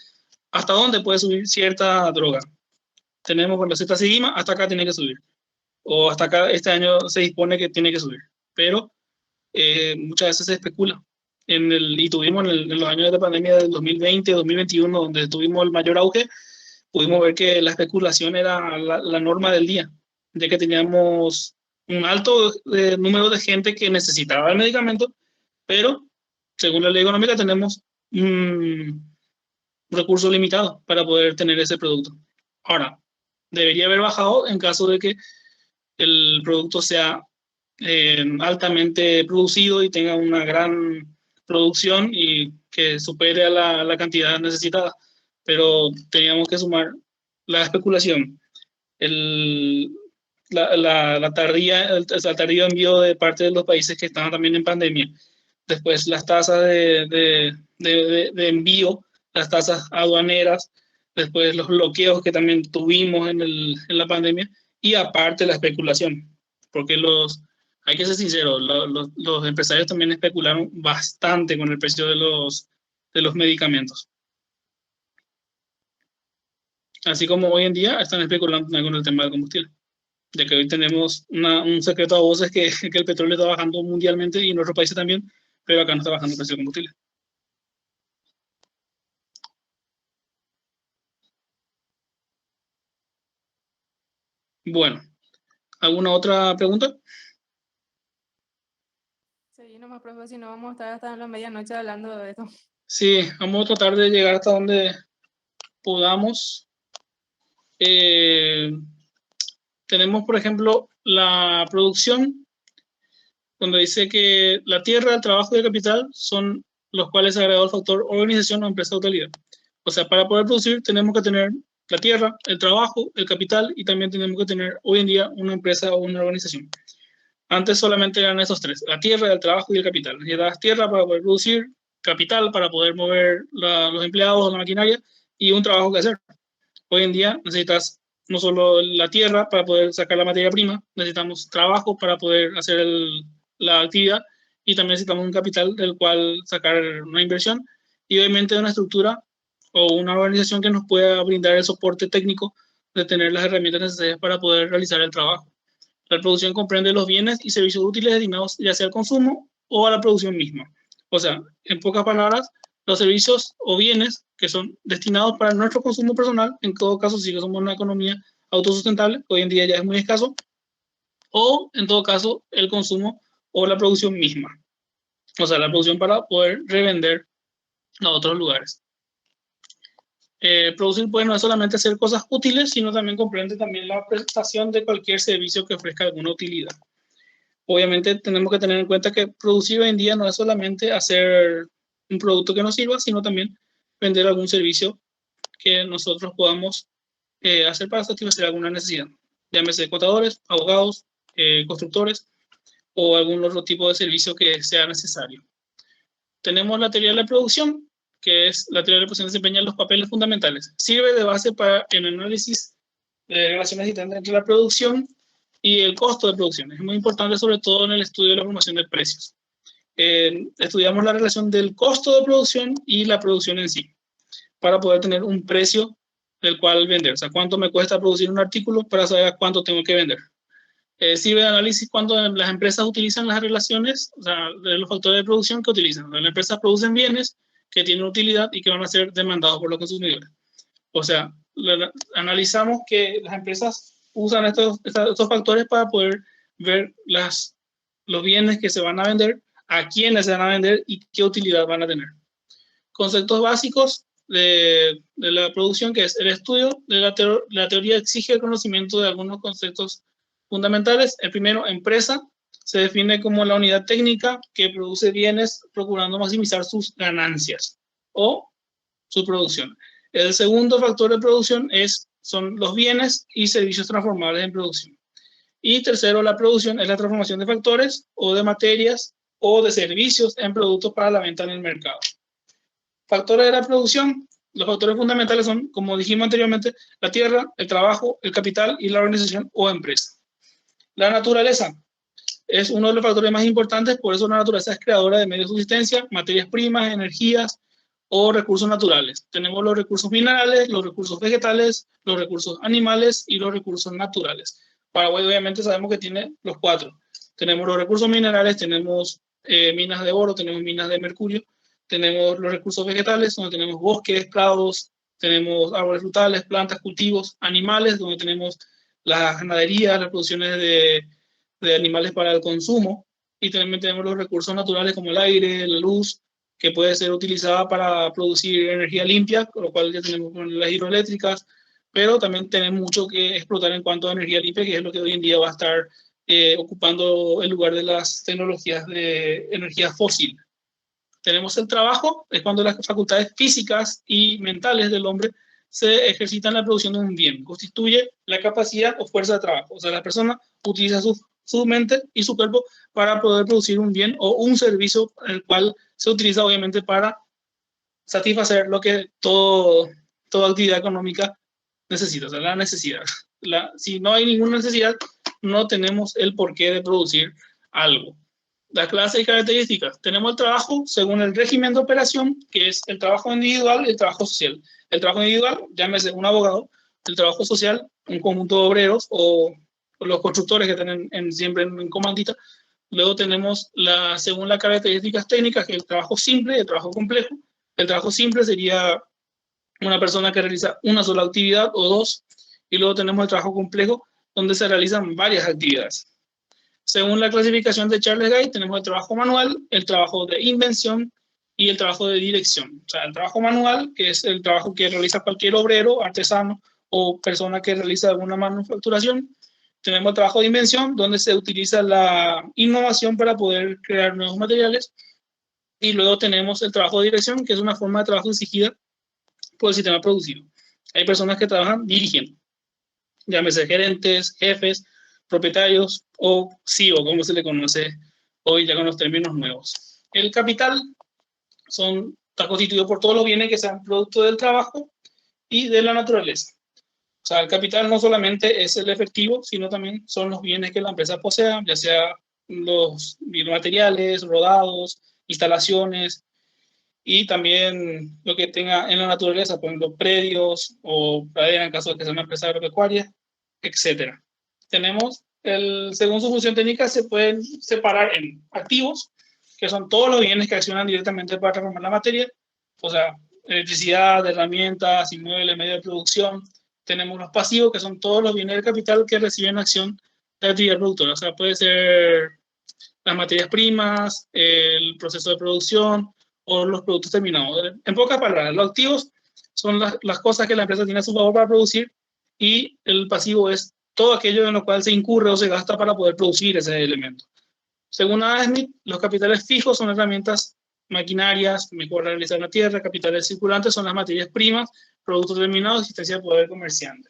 hasta dónde puede subir cierta droga. Tenemos con la cetacigima, hasta acá tiene que subir. O hasta acá este año se dispone que tiene que subir. Pero muchas veces se especula. Y tuvimos en los años de pandemia del 2020, 2021, donde tuvimos el mayor auge, pudimos ver que la especulación era la norma del día, ya que teníamos un alto número de gente que necesitaba el medicamento, pero según la ley económica tenemos un recurso limitado para poder tener ese producto. Ahora, debería haber bajado en caso de que el producto sea altamente producido y tenga una gran producción y que supere a la cantidad necesitada. Pero teníamos que sumar la especulación, el, la tardía, el tardío envío de parte de los países que estaban también en pandemia. Después las tasas de envío, las tasas aduaneras, después los bloqueos que también tuvimos en la pandemia y aparte la especulación, porque hay que ser sincero, los empresarios también especularon bastante con el precio de los medicamentos. Así como hoy en día están especulando también con el tema del combustible. Ya que hoy tenemos un secreto a voces que el petróleo está bajando mundialmente y en otros países también, pero acá no está bajando el precio del combustible. Bueno, ¿alguna otra pregunta? Sí, nomás, profe, si no vamos a estar hasta la medianoche hablando de esto. Sí, vamos a tratar de llegar hasta donde podamos. Tenemos, por ejemplo, la producción, donde dice que la tierra, el trabajo y el capital son los cuales agregado el factor organización o empresa de utilidad. O sea, para poder producir tenemos que tener la tierra, el trabajo, el capital y también tenemos que tener hoy en día una empresa o una organización. Antes solamente eran esos tres, la tierra, el trabajo y el capital. Necesitas tierra para poder producir, capital para poder mover los empleados o la maquinaria y un trabajo que hacer. Hoy en día necesitas no solo la tierra para poder sacar la materia prima, necesitamos trabajo para poder hacer la actividad y también necesitamos un capital del cual sacar una inversión y obviamente una estructura o una organización que nos pueda brindar el soporte técnico de tener las herramientas necesarias para poder realizar el trabajo. La producción comprende los bienes y servicios útiles destinados ya sea al consumo o a la producción misma. O sea, en pocas palabras, los servicios o bienes que son destinados para nuestro consumo personal, en todo caso, si somos una economía autosustentable, hoy en día ya es muy escaso, o en todo caso, el consumo o la producción misma. O sea, la producción para poder revender a otros lugares. Producir pues no es solamente hacer cosas útiles, sino también comprende también la prestación de cualquier servicio que ofrezca alguna utilidad. Obviamente tenemos que tener en cuenta que producir hoy en día no es solamente hacer un producto que nos sirva, sino también vender algún servicio que nosotros podamos hacer para satisfacer alguna necesidad. Llámese contadores, abogados, constructores o algún otro tipo de servicio que sea necesario. Tenemos la teoría de la producción, que es la teoría de la producción desempeña los papeles fundamentales. Sirve de base para el análisis de relaciones existentes entre la producción y el costo de producción. Es muy importante, sobre todo en el estudio de la formación de precios. Estudiamos la relación del costo de producción y la producción en sí, para poder tener un precio del cual vender. O sea, cuánto me cuesta producir un artículo para saber cuánto tengo que vender. Sirve de análisis cuando las empresas utilizan las relaciones, o sea, de los factores de producción que utilizan. Las empresas producen bienes que tienen utilidad y que van a ser demandados por los consumidores. O sea, analizamos que las empresas usan estos factores para poder ver los bienes que se van a vender, a quiénes se van a vender y qué utilidad van a tener. Conceptos básicos de la producción, que es el estudio de la teoría exige el conocimiento de algunos conceptos fundamentales. El primero, empresa, se define como la unidad técnica que produce bienes procurando maximizar sus ganancias o su producción. El segundo factor de producción son los bienes y servicios transformables en producción. Y tercero, la producción es la transformación de factores o de materias o de servicios en productos para la venta en el mercado. Factores de la producción. Los factores fundamentales son, como dijimos anteriormente, la tierra, el trabajo, el capital y la organización o empresa. La naturaleza es uno de los factores más importantes, por eso la naturaleza es creadora de medios de subsistencia, materias primas, energías o recursos naturales. Tenemos los recursos minerales, los recursos vegetales, los recursos animales y los recursos naturales. Paraguay obviamente sabemos que tiene los cuatro. Tenemos los recursos minerales, tenemos minas de oro, tenemos minas de mercurio, tenemos los recursos vegetales, donde tenemos bosques, prados, tenemos árboles frutales, plantas, cultivos, animales, donde tenemos las ganaderías, las producciones de animales para el consumo, y también tenemos los recursos naturales como el aire, la luz, que puede ser utilizada para producir energía limpia, con lo cual ya tenemos las hidroeléctricas, pero también tenemos mucho que explotar en cuanto a energía limpia, que es lo que hoy en día va a estar ocupando el lugar de las tecnologías de energía fósil. Tenemos el trabajo, es cuando las facultades físicas y mentales del hombre se ejercitan en la producción de un bien, constituye la capacidad o fuerza de trabajo. O sea, la persona utiliza su mente y su cuerpo para poder producir un bien o un servicio, el cual se utiliza obviamente para satisfacer lo que toda actividad económica necesita, o sea, la necesidad. Si no hay ninguna necesidad, no tenemos el porqué de producir algo. Las clases y características. Tenemos el trabajo según el régimen de operación, que es el trabajo individual y el trabajo social. El trabajo individual, llámese un abogado. El trabajo social, un conjunto de obreros o los constructores que tienen siempre en comandita. Luego tenemos, según las características técnicas, que es el trabajo simple y el trabajo complejo. El trabajo simple sería una persona que realiza una sola actividad o dos. Y luego tenemos el trabajo complejo, donde se realizan varias actividades. Según la clasificación de Charles Guy, tenemos el trabajo manual, el trabajo de invención y el trabajo de dirección. O sea, el trabajo manual, que es el trabajo que realiza cualquier obrero, artesano o persona que realiza alguna manufacturación. Tenemos el trabajo de invención, donde se utiliza la innovación para poder crear nuevos materiales. Y luego tenemos el trabajo de dirección, que es una forma de trabajo exigida por el sistema producido. Hay personas que trabajan dirigiendo, llámese gerentes, jefes, propietarios o CEO, como se le conoce hoy ya con los términos nuevos. El capital está constituido por todos los bienes que sean producto del trabajo y de la naturaleza. O sea, el capital no solamente es el efectivo, sino también son los bienes que la empresa posea, ya sea los bienes materiales, rodados, instalaciones, y también lo que tenga en la naturaleza, por ejemplo, predios o praderas en caso de que sea una empresa agropecuaria, etc. Tenemos, según su función técnica, se pueden separar en activos, que son todos los bienes que accionan directamente para transformar la materia, o sea, electricidad, herramientas, inmuebles, medios de producción. Tenemos los pasivos, que son todos los bienes del capital que reciben acción de actividad productora, o sea, puede ser las materias primas, el proceso de producción o los productos terminados. En pocas palabras, los activos son las cosas que la empresa tiene a su favor para producir y el pasivo es todo aquello en lo cual se incurre o se gasta para poder producir ese elemento. Según Adam Smith, los capitales fijos son herramientas maquinarias, mejor realizar la tierra, capitales circulantes son las materias primas, productos terminados, existencia de poder comerciante.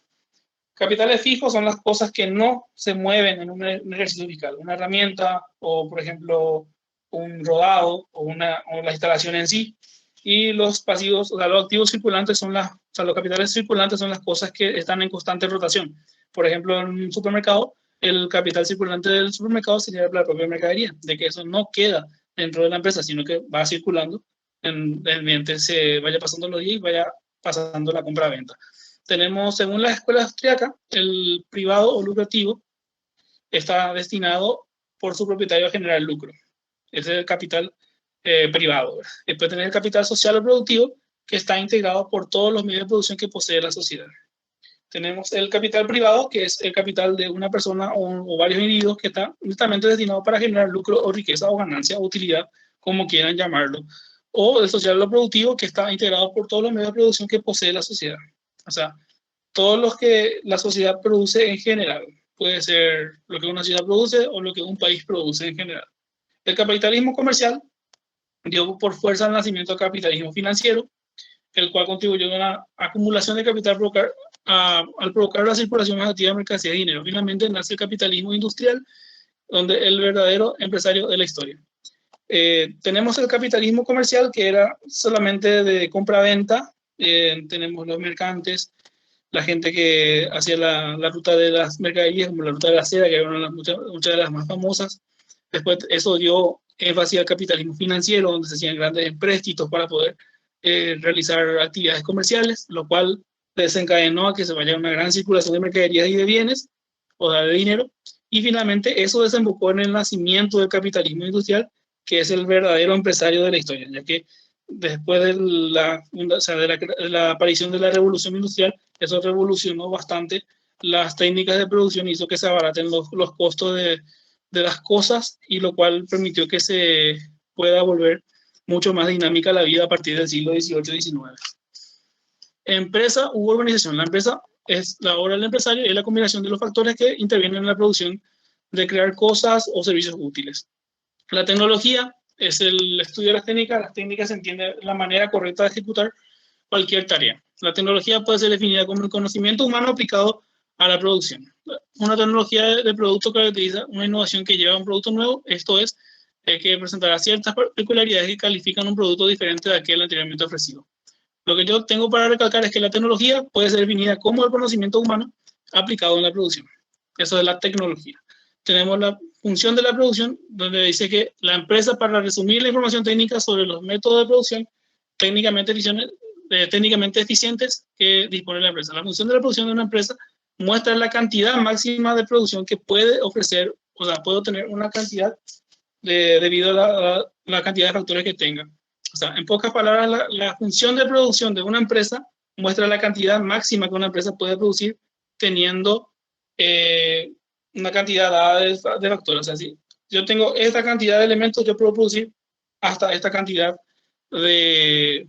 Capitales fijos son las cosas que no se mueven en un ejercicio fiscal, una herramienta o, por ejemplo, un rodado o la instalación en sí. Y los pasivos, o sea, los activos circulantes son los capitales circulantes son las cosas que están en constante rotación. Por ejemplo, en un supermercado, el capital circulante del supermercado sería la propia mercadería, de que eso no queda dentro de la empresa, sino que va circulando mientras se vaya pasando los días y vaya pasando la compra-venta. Tenemos, según la escuela austríaca, el privado o lucrativo está destinado por su propietario a generar lucro. Ese es el capital privado. Después tenemos el capital social o productivo, que está integrado por todos los medios de producción que posee la sociedad. Tenemos el capital privado, que es el capital de una persona o varios individuos que está netamente destinado para generar lucro o riqueza o ganancia o utilidad, como quieran llamarlo. O el social o productivo, que está integrado por todos los medios de producción que posee la sociedad. O sea, todos los que la sociedad produce en general. Puede ser lo que una ciudad produce o lo que un país produce en general. El capitalismo comercial dio por fuerza al nacimiento del capitalismo financiero, el cual contribuyó a una acumulación de capital al provocar la circulación más activa de mercancías y dinero. Finalmente nace el capitalismo industrial, donde el verdadero empresario de la historia. Tenemos el capitalismo comercial, que era solamente de compra-venta. Tenemos los mercantes, la gente que hacía la ruta de las mercaderías, como la ruta de la seda, que eran muchas de las más famosas. Después eso dio énfasis al capitalismo financiero, donde se hacían grandes empréstitos para poder realizar actividades comerciales, lo cual desencadenó a que se vaya una gran circulación de mercaderías y de bienes, o sea, de dinero. Y finalmente eso desembocó en el nacimiento del capitalismo industrial, que es el verdadero empresario de la historia, ya que después de la aparición de la revolución industrial, eso revolucionó bastante las técnicas de producción, hizo que se abaraten los costos de las cosas, y lo cual permitió que se pueda volver mucho más dinámica la vida a partir del siglo XVIII-XIX. Empresa u organización. La empresa es la obra del empresario y es la combinación de los factores que intervienen en la producción de crear cosas o servicios útiles. La tecnología es el estudio de las técnicas. Las técnicas se entiende la manera correcta de ejecutar cualquier tarea. La tecnología puede ser definida como el conocimiento humano aplicado a la producción. Una tecnología de producto caracteriza una innovación que lleva a un producto nuevo, esto es, que presentará ciertas peculiaridades que califican un producto diferente de aquel anteriormente ofrecido. Lo que yo tengo para recalcar es que la tecnología puede ser definida como el conocimiento humano aplicado en la producción. Eso es la tecnología. tenemos la función de la producción, donde dice que la empresa, para resumir la información técnica sobre los métodos de producción técnicamente eficientes que dispone la empresa. La función de la producción de una empresa muestra la cantidad máxima de producción que puede ofrecer, o sea, puede obtener una cantidad debido a la cantidad de factores que tenga. O sea, en pocas palabras, la función de producción de una empresa muestra la cantidad máxima que una empresa puede producir teniendo una cantidad dada de factores. O sea, si yo tengo esta cantidad de elementos, yo puedo producir hasta esta cantidad de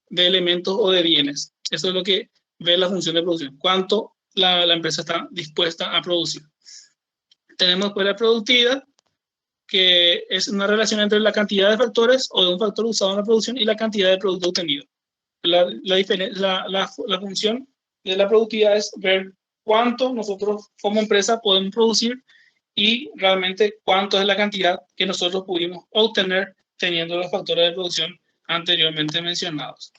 elementos o de bienes. Eso es lo que ve la función de producción. Cuánto la empresa está dispuesta a producir. Tenemos después la productividad, que es una relación entre la cantidad de factores o de un factor usado en la producción y la cantidad de producto obtenido. La función de la productividad es ver cuánto nosotros como empresa podemos producir y realmente cuánto es la cantidad que nosotros pudimos obtener teniendo los factores de producción anteriormente mencionados.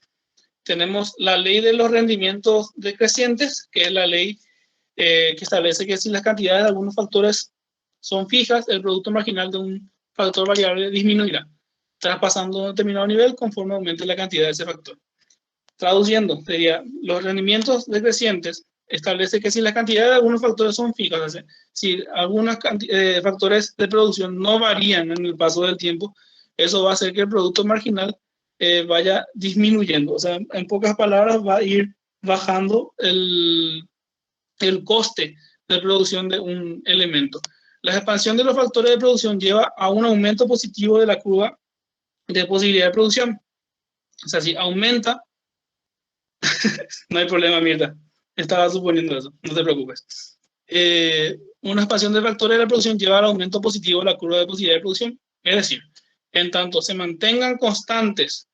Tenemos la ley de los rendimientos decrecientes, que es la ley que establece que si las cantidades de algunos factores son fijas, el producto marginal de un factor variable disminuirá, traspasando un determinado nivel conforme aumente la cantidad de ese factor. Traduciendo, sería, los rendimientos decrecientes establece que si las cantidades de algunos factores son fijas, o sea, si algunos factores de producción no varían en el paso del tiempo, eso va a hacer que el producto marginal vaya disminuyendo. O sea, en pocas palabras, va a ir bajando el coste de producción de un elemento. La expansión de los factores de producción lleva a un aumento positivo de la curva de posibilidad de producción. O sea, si aumenta, no hay problema, Mirta. Estaba suponiendo eso, no te preocupes. Una expansión de factores de la producción lleva al aumento positivo de la curva de posibilidad de producción. Es decir, en tanto se mantengan constantes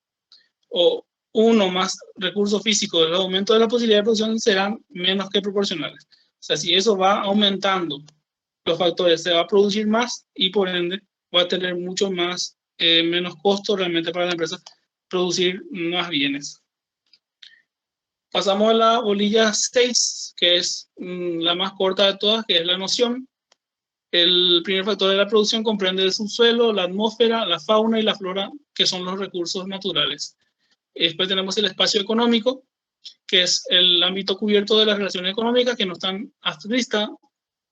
o uno más recursos físicos, el aumento de la posibilidad de producción serán menos que proporcionales. O sea, si eso va aumentando los factores, se va a producir más y por ende va a tener mucho más, menos costo realmente para la empresa producir más bienes. Pasamos a la bolilla 6, que es la más corta de todas, que es la noción. El primer factor de la producción comprende el subsuelo, la atmósfera, la fauna y la flora, que son los recursos naturales. Después tenemos el espacio económico, que es el ámbito cubierto de las relaciones económicas que no están adscritas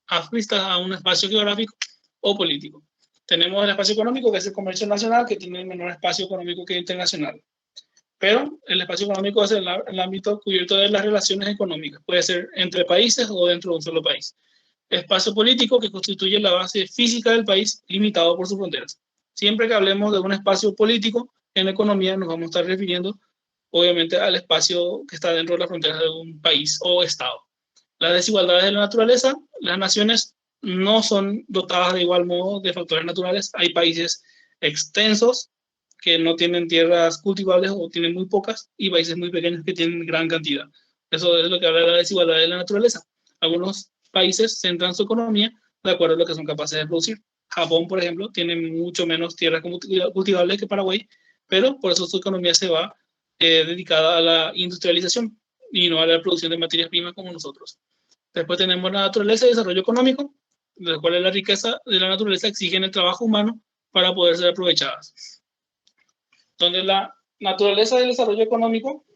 a un espacio geográfico o político. Tenemos el espacio económico, que es el comercio nacional, que tiene el menor espacio económico que internacional. Pero el espacio económico es el ámbito cubierto de las relaciones económicas. Puede ser entre países o dentro de un solo país. Espacio político, que constituye la base física del país, limitado por sus fronteras. Siempre que hablemos de un espacio político en economía, nos vamos a estar refiriendo, obviamente, al espacio que está dentro de las fronteras de un país o estado. Las desigualdades de la naturaleza, las naciones no son dotadas de igual modo de factores naturales. Hay países extensos que no tienen tierras cultivables o tienen muy pocas, y países muy pequeños que tienen gran cantidad. Eso es lo que habla de la desigualdad de la naturaleza. Algunos países centran su economía de acuerdo a lo que son capaces de producir. Japón, por ejemplo, tiene mucho menos tierras cultivables que Paraguay, pero por eso su economía se va dedicada a la industrialización y no a la producción de materias primas como nosotros. Después tenemos la naturaleza y desarrollo económico, de la cual la riqueza de la naturaleza exige el trabajo humano para poder ser aprovechadas. Donde la naturaleza del desarrollo económico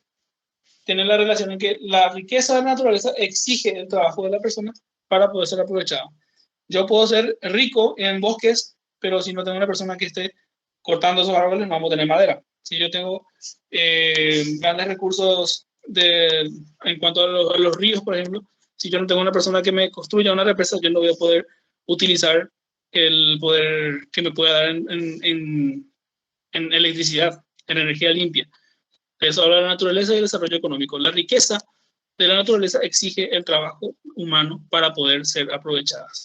tiene la relación en que la riqueza de la naturaleza exige el trabajo de la persona para poder ser aprovechada. Yo puedo ser rico en bosques, pero si no tengo una persona que esté cortando esos árboles, no vamos a tener madera. Si yo tengo grandes recursos en cuanto a los ríos, por ejemplo, si yo no tengo una persona que me construya una represa, yo no voy a poder utilizar el poder que me pueda dar en electricidad, en energía limpia. Eso habla de la naturaleza y el desarrollo económico. La riqueza de la naturaleza exige el trabajo humano para poder ser aprovechadas.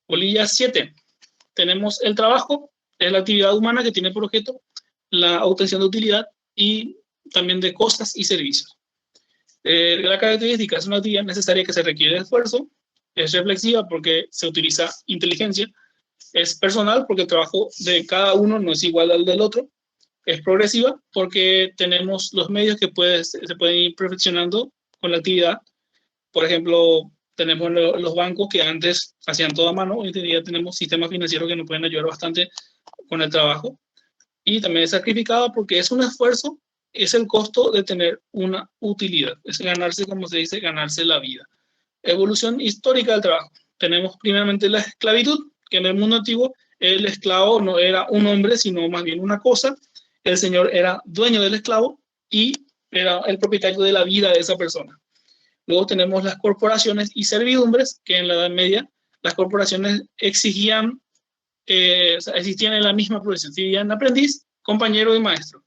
Bolilla 7. Tenemos el trabajo, es la actividad humana que tiene por objeto la obtención de utilidad y también de cosas y servicios. La característica es una actividad necesaria que se requiere de esfuerzo, es reflexiva porque se utiliza inteligencia, es personal porque el trabajo de cada uno no es igual al del otro, es progresiva porque tenemos los medios que se pueden ir perfeccionando con la actividad. Por ejemplo, Tenemos los bancos que antes hacían todo a mano, hoy en día tenemos sistemas financieros que nos pueden ayudar bastante con el trabajo. Y también es sacrificado porque es un esfuerzo, es el costo de tener una utilidad, es ganarse, como se dice, ganarse la vida. Evolución histórica del trabajo. Tenemos primeramente la esclavitud, que en el mundo antiguo el esclavo no era un hombre, sino más bien una cosa. El señor era dueño del esclavo y era el propietario de la vida de esa persona. Luego tenemos las corporaciones y servidumbres, que en la Edad Media las corporaciones exigían, o sea, existían en la misma profesión, existían aprendiz, compañero y maestro.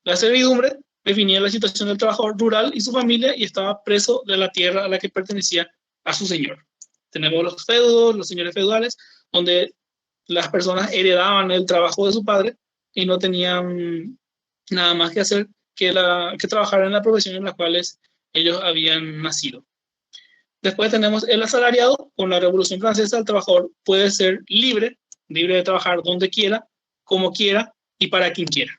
La servidumbre definía la situación del trabajador rural y su familia y estaba preso de la tierra a la que pertenecía a su señor. Tenemos los feudos, los señores feudales, donde las personas heredaban el trabajo de su padre y no tenían nada más que hacer que trabajar en la profesión en la cual ellos habían nacido. Después tenemos el asalariado. Con la Revolución Francesa, el trabajador puede ser libre de trabajar donde quiera, como quiera y para quien quiera.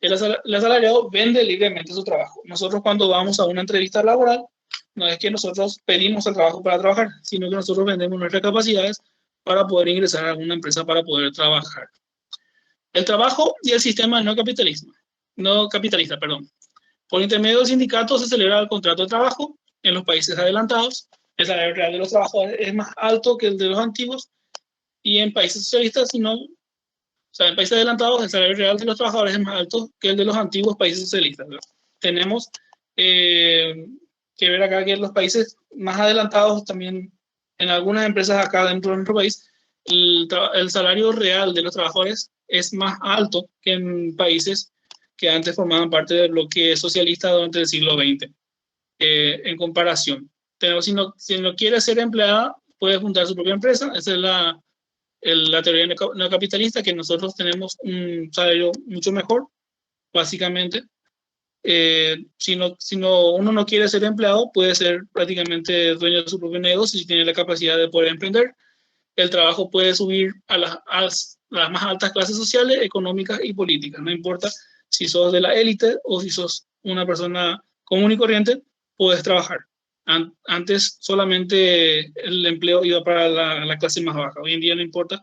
El asalariado vende libremente su trabajo. Nosotros cuando vamos a una entrevista laboral, no es que nosotros pedimos el trabajo para trabajar, sino que nosotros vendemos nuestras capacidades para poder ingresar a alguna empresa para poder trabajar. El trabajo y el sistema no capitalista. Por intermedio del sindicato se celebra el contrato de trabajo. En los países adelantados, el salario real de los trabajadores es más alto que el de los antiguos, y en países socialistas, en países adelantados, el salario real de los trabajadores es más alto que el de los antiguos países socialistas, ¿verdad? Tenemos que ver acá que en los países más adelantados, también en algunas empresas acá dentro de nuestro país, el salario real de los trabajadores es más alto que en países que antes formaban parte del bloque socialista durante el siglo XX. En comparación, si no quiere ser empleada, puede fundar su propia empresa. Esa es la teoría neocapitalista, que nosotros tenemos un salario mucho mejor, básicamente. Uno no quiere ser empleado, puede ser prácticamente dueño de su propio negocio si tiene la capacidad de poder emprender. El trabajo puede subir a las más altas clases sociales, económicas y políticas. No importa si sos de la élite o si sos una persona común y corriente, puedes trabajar. Antes solamente el empleo iba para la clase más baja. Hoy en día no importa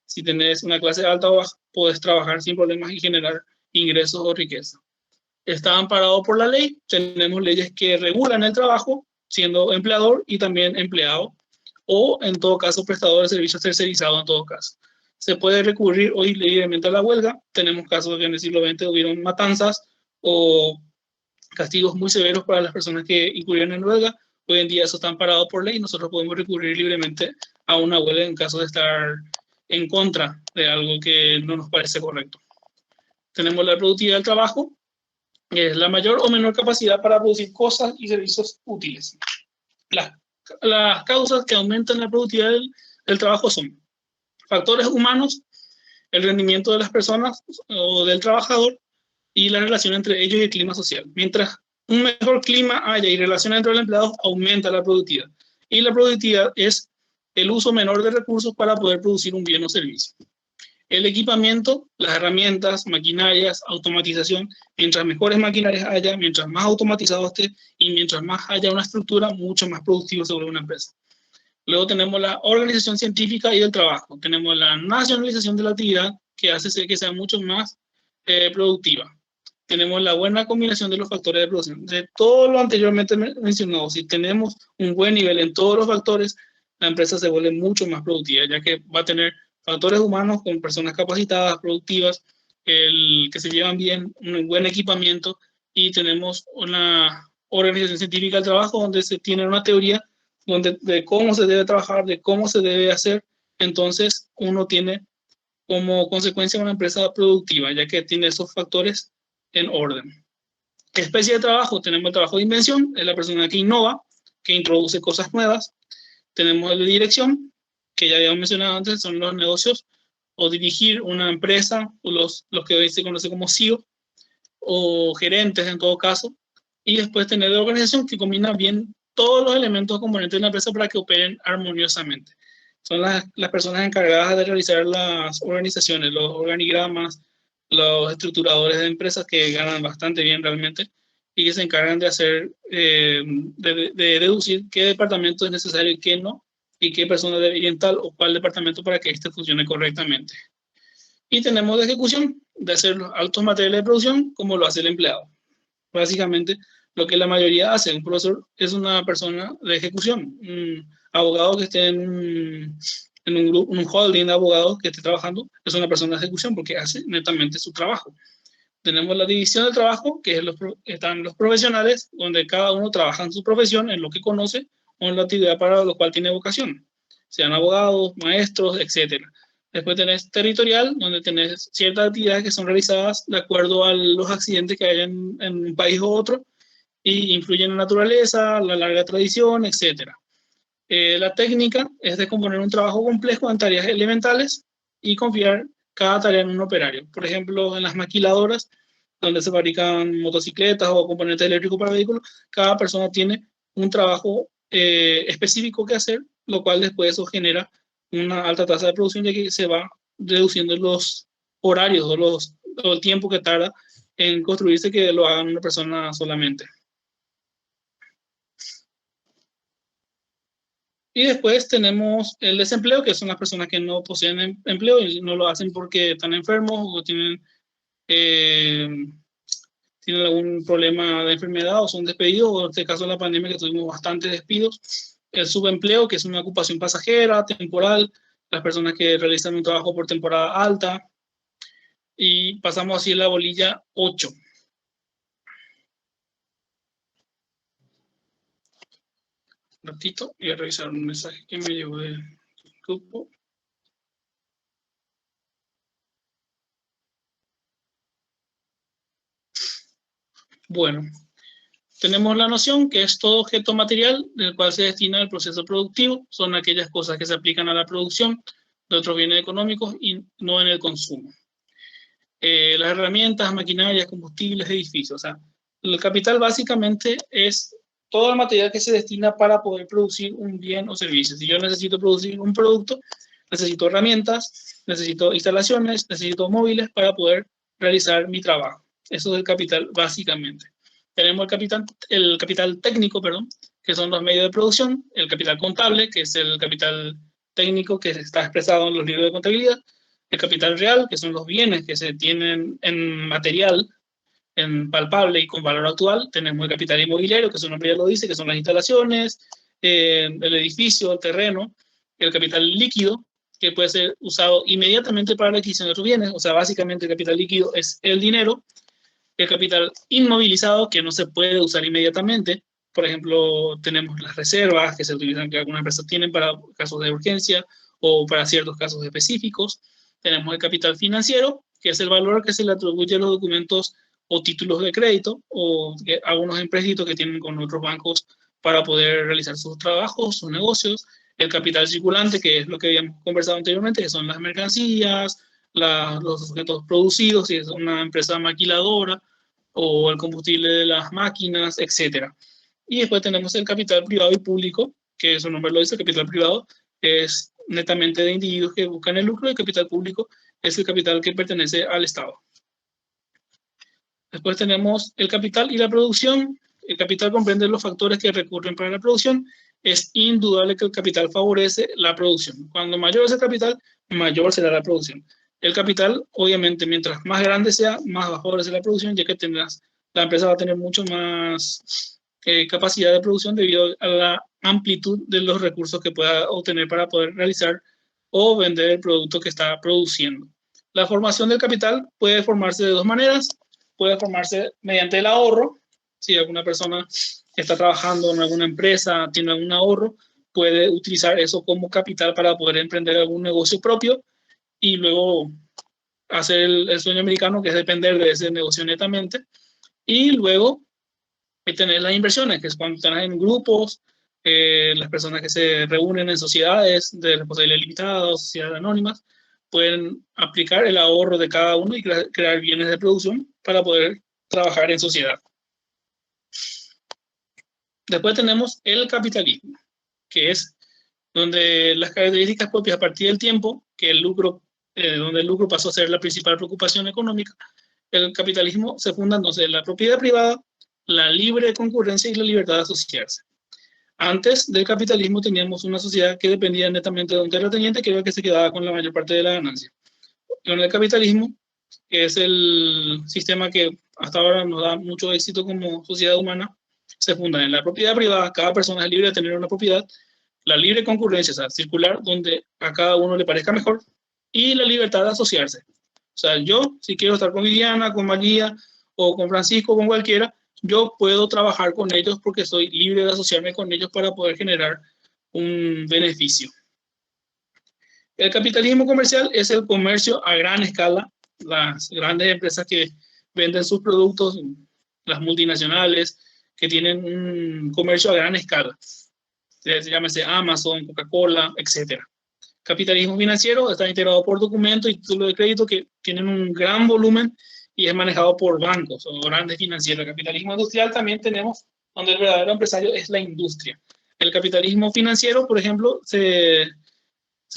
si tenés una clase alta o baja, puedes trabajar sin problemas y generar ingresos o riqueza. Está amparado por la ley. Tenemos leyes que regulan el trabajo, siendo empleador y también empleado, o en todo caso prestador de servicios tercerizado en todo caso. Se puede recurrir hoy libremente a la huelga. Tenemos casos que en el siglo XX hubieron matanzas o castigos muy severos para las personas que incurrieron en huelga. Hoy en día eso está amparado por ley. Nosotros podemos recurrir libremente a una huelga en caso de estar en contra de algo que no nos parece correcto. Tenemos la productividad del trabajo, que es la mayor o menor capacidad para producir cosas y servicios útiles. Las causas que aumentan la productividad del trabajo son factores humanos, el rendimiento de las personas o del trabajador y la relación entre ellos y el clima social. Mientras un mejor clima haya y relación entre los empleados, aumenta la productividad. Y la productividad es el uso menor de recursos para poder producir un bien o servicio. El equipamiento, las herramientas, maquinarias, automatización. Mientras mejores maquinarias haya, mientras más automatizado esté y mientras más haya una estructura, mucho más productivo sobre una empresa. Luego tenemos la organización científica y del trabajo. Tenemos la nacionalización de la actividad, que hace que sea mucho más productiva. Tenemos la buena combinación de los factores de producción. De todo lo anteriormente mencionado, si tenemos un buen nivel en todos los factores, la empresa se vuelve mucho más productiva, ya que va a tener factores humanos con personas capacitadas, productivas, que se llevan bien, un buen equipamiento, y tenemos una organización científica del trabajo donde se tiene una teoría de cómo se debe trabajar, de cómo se debe hacer. Entonces uno tiene como consecuencia una empresa productiva, ya que tiene esos factores en orden. ¿Qué especie de trabajo? Tenemos el trabajo de invención, es la persona que innova, que introduce cosas nuevas. Tenemos el de dirección, que ya habíamos mencionado antes, son los negocios, o dirigir una empresa, o los que hoy se conoce como CEO, o gerentes en todo caso. Y después tener la organización, que combina bien todos los elementos componentes de la empresa para que operen armoniosamente. Son las personas encargadas de realizar las organizaciones, los organigramas, los estructuradores de empresas, que ganan bastante bien realmente, y que se encargan de hacer, de deducir qué departamento es necesario y qué no, y qué persona debe ir en tal o cual departamento para que éste funcione correctamente. Y tenemos de ejecución, de hacer los altos materiales de producción como lo hace el empleado. Básicamente, lo que la mayoría hace, un profesor es una persona de ejecución, un abogado que esté en un grupo, un holding de abogados que esté trabajando, es una persona de ejecución porque hace netamente su trabajo. Tenemos la división del trabajo, que están los profesionales, donde cada uno trabaja en su profesión, en lo que conoce o en la actividad para lo cual tiene vocación, sean abogados, maestros, etc. Después tenés territorial, donde tenés ciertas actividades que son realizadas de acuerdo a los accidentes que hay en un país u otro y influyen en la naturaleza, la larga tradición, etc. La técnica es de componer un trabajo complejo en tareas elementales y confiar cada tarea en un operario. Por ejemplo, en las maquiladoras, donde se fabrican motocicletas o componentes eléctricos para vehículos, cada persona tiene un trabajo específico que hacer, lo cual después eso genera una alta tasa de producción, ya que se va reduciendo los horarios o el tiempo que tarda en construirse, que lo haga una persona solamente. Y después tenemos el desempleo, que son las personas que no poseen empleo y no lo hacen porque están enfermos o tienen algún problema de enfermedad o son despedidos, o en este caso de la pandemia que tuvimos bastantes despidos. El subempleo, que es una ocupación pasajera, temporal, las personas que realizan un trabajo por temporada alta. Y pasamos así a la bolilla 8. Un ratito, voy a revisar un mensaje que me llegó del grupo. Bueno, tenemos la noción que es todo objeto material del cual se destina el proceso productivo. Son aquellas cosas que se aplican a la producción de otros bienes económicos y no en el consumo. Las herramientas, maquinarias, combustibles, edificios. O sea, el capital básicamente es todo el material que se destina para poder producir un bien o servicio. Si yo necesito producir un producto, necesito herramientas, necesito instalaciones, necesito móviles para poder realizar mi trabajo. Eso es el capital básicamente. Tenemos el capital técnico, que son los medios de producción, el capital contable, que es el capital técnico que está expresado en los libros de contabilidad, el capital real, que son los bienes que se tienen en material, en palpable y con valor actual. Tenemos el capital inmobiliario, que su nombre ya lo dice, que son las instalaciones, el edificio, el terreno, el capital líquido, que puede ser usado inmediatamente para la adquisición de otros bienes, o sea, básicamente el capital líquido es el dinero. El capital inmovilizado, que no se puede usar inmediatamente. Por ejemplo, tenemos las reservas que se utilizan, que algunas empresas tienen para casos de urgencia o para ciertos casos específicos. Tenemos el capital financiero, que es el valor que se le atribuye a los documentos o títulos de crédito o algunos empréstitos que tienen con otros bancos para poder realizar sus trabajos, sus negocios. El capital circulante, que es lo que habíamos conversado anteriormente, que son las mercancías, los objetos producidos, si es una empresa maquiladora, o el combustible de las máquinas, etc. Y después tenemos el capital privado y público, que su nombre lo dice, el capital privado es netamente de individuos que buscan el lucro, y el capital público es el capital que pertenece al Estado. Después tenemos el capital y la producción. El capital comprende los factores que recurren para la producción. Es indudable que el capital favorece la producción. Cuando mayor es el capital, mayor será la producción. El capital, obviamente, mientras más grande sea, más va a favorecer la producción, ya que la empresa va a tener mucho más capacidad de producción debido a la amplitud de los recursos que pueda obtener para poder realizar o vender el producto que está produciendo. La formación del capital puede formarse de dos maneras. Puede formarse mediante el ahorro. Si alguna persona está trabajando en alguna empresa, tiene algún ahorro, puede utilizar eso como capital para poder emprender algún negocio propio y luego hacer el sueño americano, que es depender de ese negocio netamente. Y luego tener las inversiones, que es cuando están en grupos, las personas que se reúnen en sociedades de responsabilidad limitada o sociedades anónimas, pueden aplicar el ahorro de cada uno y crear bienes de producción para poder trabajar en sociedad. Después tenemos el capitalismo, que es donde las características propias a partir del tiempo, que donde el lucro pasó a ser la principal preocupación económica. El capitalismo se funda entonces en la propiedad privada, la libre concurrencia y la libertad de asociarse. Antes del capitalismo teníamos una sociedad que dependía netamente de un terrateniente que era el que se quedaba con la mayor parte de la ganancia. Con el capitalismo, que es el sistema que hasta ahora nos da mucho éxito como sociedad humana, se funda en la propiedad privada, cada persona es libre de tener una propiedad, la libre concurrencia, o sea, circular, donde a cada uno le parezca mejor, y la libertad de asociarse. O sea, yo, si quiero estar con Viviana, con María, o con Francisco, con cualquiera, yo puedo trabajar con ellos porque soy libre de asociarme con ellos para poder generar un beneficio. El capitalismo comercial es el comercio a gran escala, las grandes empresas que venden sus productos, las multinacionales, que tienen un comercio a gran escala. Llámese Amazon, Coca-Cola, etc. Capitalismo financiero está integrado por documentos y títulos de crédito que tienen un gran volumen y es manejado por bancos o grandes financieros. El capitalismo industrial también tenemos, donde el verdadero empresario es la industria. El capitalismo financiero, por ejemplo, se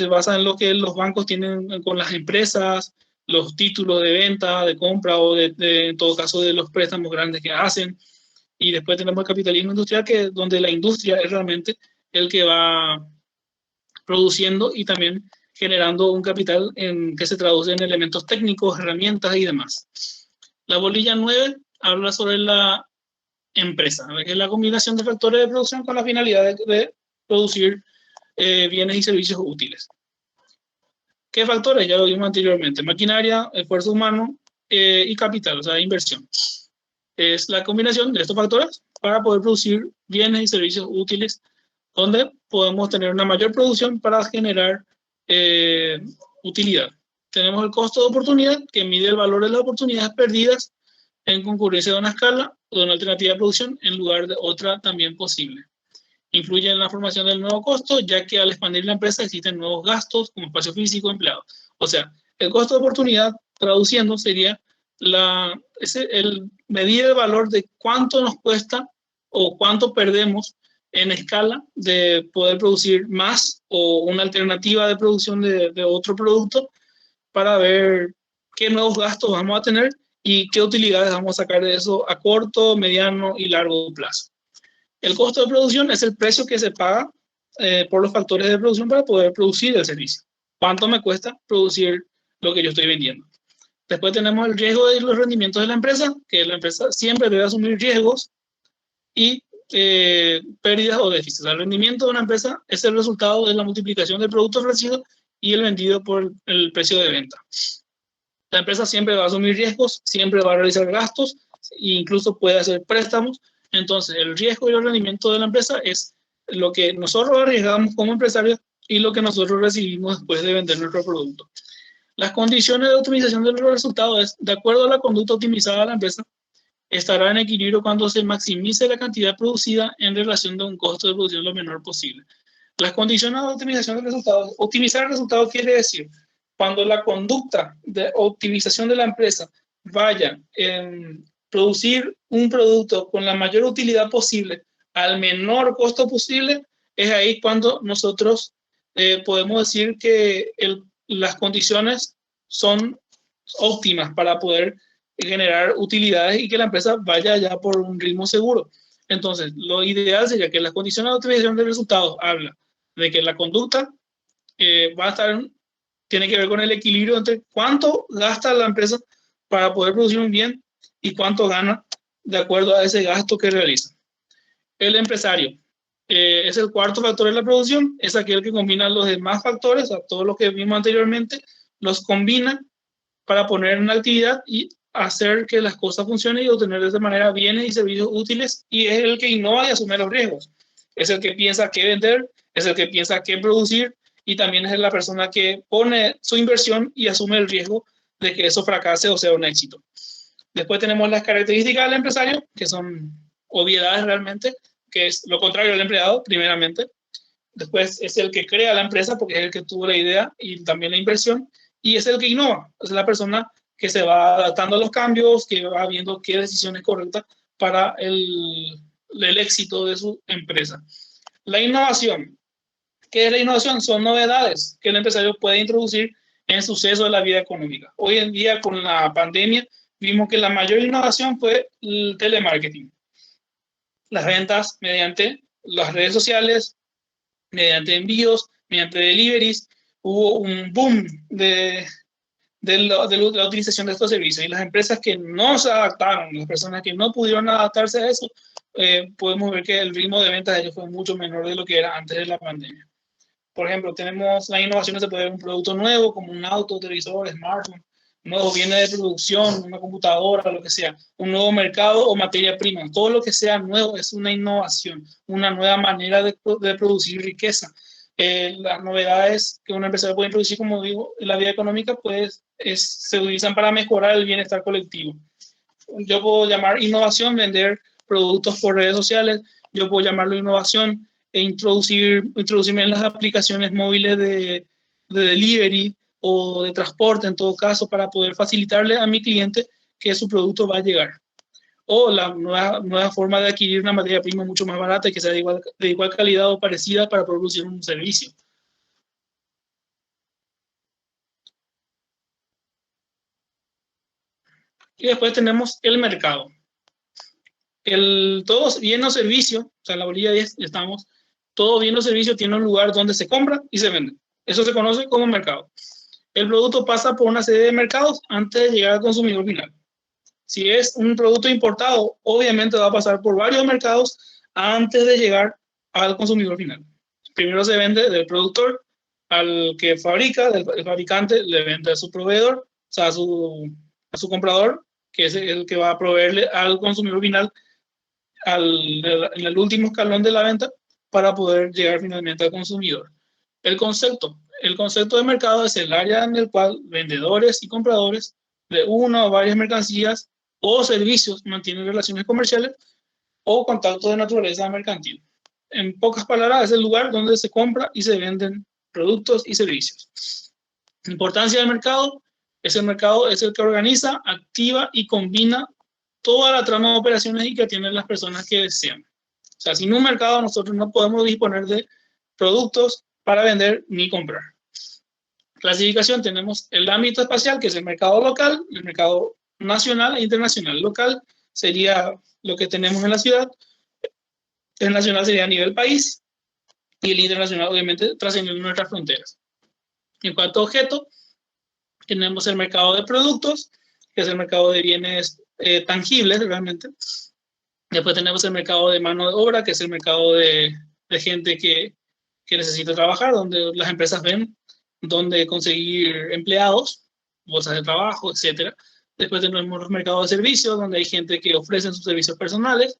basa en lo que los bancos tienen con las empresas, los títulos de venta, de compra o en todo caso de los préstamos grandes que hacen. Y después tenemos el capitalismo industrial, donde la industria es realmente el que va produciendo y también generando un capital que se traduce en elementos técnicos, herramientas y demás. La bolilla 9 habla sobre la empresa, que es la combinación de factores de producción con la finalidad de producir bienes y servicios útiles. ¿Qué factores? Ya lo vimos anteriormente. Maquinaria, esfuerzo humano y capital, o sea, inversión. Es la combinación de estos factores para poder producir bienes y servicios útiles donde podemos tener una mayor producción para generar utilidad. Tenemos el costo de oportunidad, que mide el valor de las oportunidades perdidas en concurrencia de una escala o de una alternativa de producción en lugar de otra también posible. Influye en la formación del nuevo costo, ya que al expandir la empresa existen nuevos gastos como espacio físico, empleados. O sea, el costo de oportunidad, traduciendo, sería el medir el valor de cuánto nos cuesta o cuánto perdemos en escala de poder producir más o una alternativa de producción de otro producto para ver qué nuevos gastos vamos a tener y qué utilidades vamos a sacar de eso a corto, mediano y largo plazo. El costo de producción es el precio que se paga por los factores de producción para poder producir el servicio. ¿Cuánto me cuesta producir lo que yo estoy vendiendo? Después tenemos el riesgo y los rendimientos de la empresa, que la empresa siempre debe asumir riesgos y pérdidas o déficits. El rendimiento de una empresa es el resultado de la multiplicación del producto ofrecido y el vendido por el precio de venta. La empresa siempre va a asumir riesgos, siempre va a realizar gastos e incluso puede hacer préstamos. Entonces, el riesgo y el rendimiento de la empresa es lo que nosotros arriesgamos como empresarios y lo que nosotros recibimos después de vender nuestro producto. Las condiciones de optimización de los resultados es, de acuerdo a la conducta optimizada de la empresa, estará en equilibrio cuando se maximice la cantidad producida en relación de un costo de producción lo menor posible. Las condiciones de optimización de resultados, optimizar el resultado quiere decir, cuando la conducta de optimización de la empresa vaya en producir un producto con la mayor utilidad posible al menor costo posible, es ahí cuando nosotros podemos decir que las condiciones son óptimas para poder generar utilidades y que la empresa vaya ya por un ritmo seguro. Entonces, lo ideal sería que las condiciones de optimización de resultados habla de que la conducta tiene que ver con el equilibrio entre cuánto gasta la empresa para poder producir un bien y cuánto gana de acuerdo a ese gasto que realiza. El empresario es el cuarto factor de la producción, es aquel que combina los demás factores, o sea, todo lo que vimos anteriormente, los combina para poner en actividad y hacer que las cosas funcionen y obtener de esa manera bienes y servicios útiles, y es el que innova y asume los riesgos. Es el que piensa qué vender, es el que piensa qué producir y también es la persona que pone su inversión y asume el riesgo de que eso fracase o sea un éxito. Después tenemos las características del empresario, que son obviedades realmente, que es lo contrario del empleado, primeramente. Después es el que crea la empresa, porque es el que tuvo la idea y también la inversión. Y es el que innova, es la persona que se va adaptando a los cambios, que va viendo qué decisión es correcta para el éxito de su empresa. La innovación. ¿Qué es la innovación? Son novedades que el empresario puede introducir en sucesos de la vida económica. Hoy en día, con la pandemia, vimos que la mayor innovación fue el telemarketing. las ventas mediante las redes sociales, mediante envíos, mediante deliveries. Hubo un boom de la utilización de estos servicios, y las empresas que no se adaptaron, las personas que no pudieron adaptarse a eso, podemos ver que el ritmo de ventas de ellos fue mucho menor de lo que era antes de la pandemia. Por ejemplo, tenemos las innovaciones de poder un producto nuevo, como un auto, televisor, smartphone, nuevos bienes de producción, una computadora, lo que sea, un nuevo mercado o materia prima. Todo lo que sea nuevo es una innovación, una nueva manera de producir riqueza. Las novedades que una empresa puede introducir, como digo, en la vida económica, pues se utilizan para mejorar el bienestar colectivo. Yo puedo llamar innovación vender productos por redes sociales, yo puedo llamarlo innovación introducirme en las aplicaciones móviles de delivery o de transporte, en todo caso, para poder facilitarle a mi cliente que su producto va a llegar. O la nueva forma de adquirir una materia prima mucho más barata y que sea de igual calidad o parecida para producir un servicio. Y después tenemos el mercado. Todo bien o servicio, o sea, en la orilla 10 estamos, todo bien o servicio tiene un lugar donde se compra y se vende. Eso se conoce como mercado. El producto pasa por una serie de mercados antes de llegar al consumidor final. Si es un producto importado, obviamente va a pasar por varios mercados antes de llegar al consumidor final. Primero se vende del productor al que fabrica, el fabricante le vende a su proveedor, o sea, a su comprador, que es el que va a proveerle al consumidor final en el último escalón de la venta para poder llegar finalmente al consumidor. El concepto de mercado es el área en el cual vendedores y compradores de una o varias mercancías o servicios mantienen relaciones comerciales o contactos de naturaleza mercantil. En pocas palabras, es el lugar donde se compra y se venden productos y servicios. La importancia del mercado es el que organiza, activa y combina toda la trama de operaciones y que atienden las personas que desean. O sea, sin un mercado nosotros no podemos disponer de productos para vender ni comprar. Clasificación, tenemos el ámbito espacial, que es el mercado local, el mercado nacional e internacional. Local sería lo que tenemos en la ciudad, el nacional sería a nivel país, y el internacional obviamente trascendiendo nuestras fronteras. En cuanto a objeto, tenemos el mercado de productos, que es el mercado de bienes tangibles realmente. Después tenemos el mercado de mano de obra, que es el mercado de gente que necesita trabajar, donde las empresas ven dónde conseguir empleados, bolsas de trabajo, etc. Después tenemos los mercados de servicios, donde hay gente que ofrece sus servicios personales.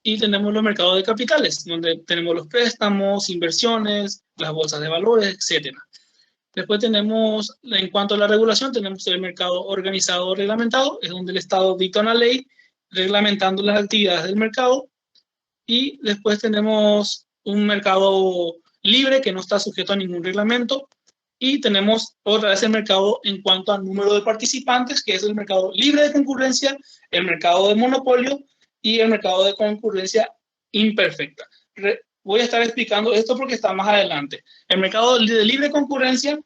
Y tenemos los mercados de capitales, donde tenemos los préstamos, inversiones, las bolsas de valores, etc. Después tenemos, en cuanto a la regulación, tenemos el mercado organizado o reglamentado, es donde el Estado dicta una ley reglamentando las actividades del mercado. Y después tenemos un mercado libre que no está sujeto a ningún reglamento. Y tenemos otra vez el mercado en cuanto al número de participantes, que es el mercado libre de concurrencia, el mercado de monopolio y el mercado de concurrencia imperfecta. Voy a estar explicando esto porque está más adelante. El mercado de libre concurrencia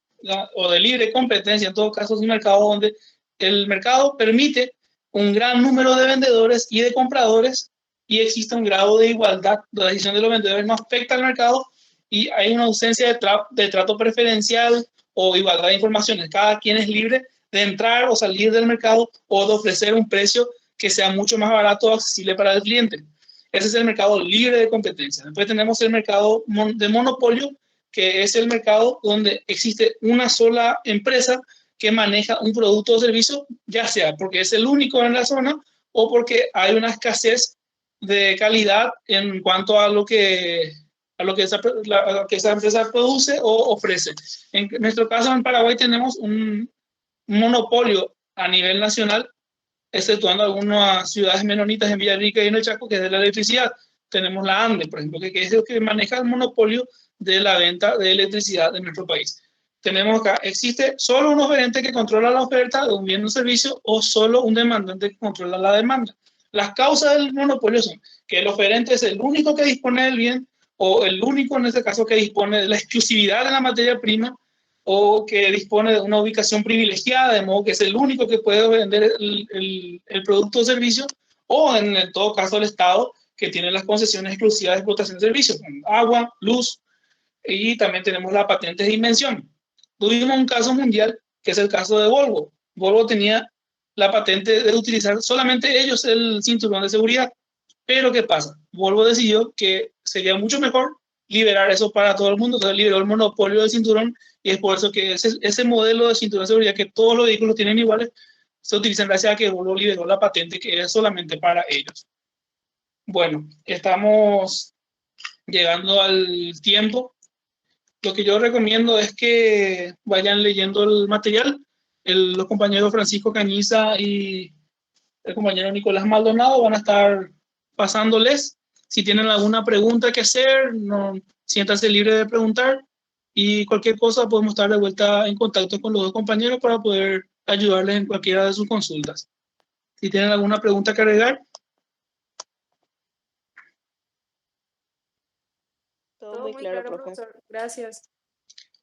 o de libre competencia, en todo caso, es un mercado donde el mercado permite un gran número de vendedores y de compradores y existe un grado de igualdad. La decisión de los vendedores no afecta al mercado y hay una ausencia de trato preferencial o igualdad de informaciones. Cada quien es libre de entrar o salir del mercado o de ofrecer un precio que sea mucho más barato o accesible para el cliente. Ese es el mercado libre de competencia. Después tenemos el mercado de monopolio, que es el mercado donde existe una sola empresa que maneja un producto o servicio, ya sea porque es el único en la zona o porque hay una escasez de calidad en cuanto a lo que esa empresa produce o ofrece. En nuestro caso, en Paraguay, tenemos un monopolio a nivel nacional, exceptuando algunas ciudades menonitas en Villarrica y en el Chaco, que es de la electricidad. Tenemos la ANDE, por ejemplo, que es el que maneja el monopolio de la venta de electricidad en nuestro país. Tenemos acá, existe solo un oferente que controla la oferta de un bien o servicio o solo un demandante que controla la demanda. Las causas del monopolio son que el oferente es el único que dispone del bien o el único en este caso que dispone de la exclusividad de la materia prima o que dispone de una ubicación privilegiada, de modo que es el único que puede vender el producto o servicio, o en todo caso el Estado, que tienen las concesiones exclusivas de explotación de servicios, agua, luz, y también tenemos la patente de dimensión. Tuvimos un caso mundial, que es el caso de Volvo. Volvo tenía la patente de utilizar solamente ellos el cinturón de seguridad. Pero ¿qué pasa? Volvo decidió que sería mucho mejor liberar eso para todo el mundo, entonces liberó el monopolio del cinturón, y es por eso que ese modelo de cinturón de seguridad que todos los vehículos tienen iguales, se utiliza gracias a que Volvo liberó la patente que es solamente para ellos. Bueno, estamos llegando al tiempo. Lo que yo recomiendo es que vayan leyendo el material. Los compañeros Francisco Cañiza y el compañero Nicolás Maldonado van a estar pasándoles. Si tienen alguna pregunta que hacer, no, siéntanse libres de preguntar, y cualquier cosa podemos estar de vuelta en contacto con los dos compañeros para poder ayudarles en cualquiera de sus consultas. Si tienen alguna pregunta que agregar. Todo muy claro, profesor. Gracias.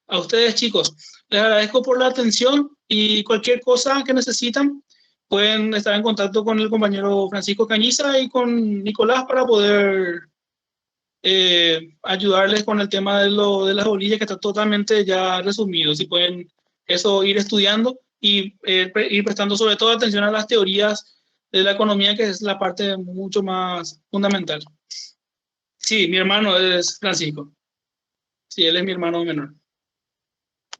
A ustedes, chicos, les agradezco por la atención, y cualquier cosa que necesitan pueden estar en contacto con el compañero Francisco Cañiza y con Nicolás para poder ayudarles con el tema de las bolillas, que está totalmente ya resumido. Si pueden eso ir estudiando y ir prestando sobre todo atención a las teorías de la economía, que es la parte mucho más fundamental. Sí, mi hermano es Francisco. Sí, él es mi hermano menor.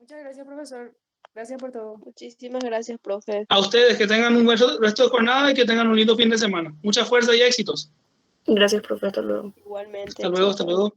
Muchas gracias, profesor. Gracias por todo. Muchísimas gracias, profe. A ustedes, que tengan un buen resto de jornada y que tengan un lindo fin de semana. Mucha fuerza y éxitos. Gracias, profe. Hasta luego. Igualmente. Hasta luego, hasta luego.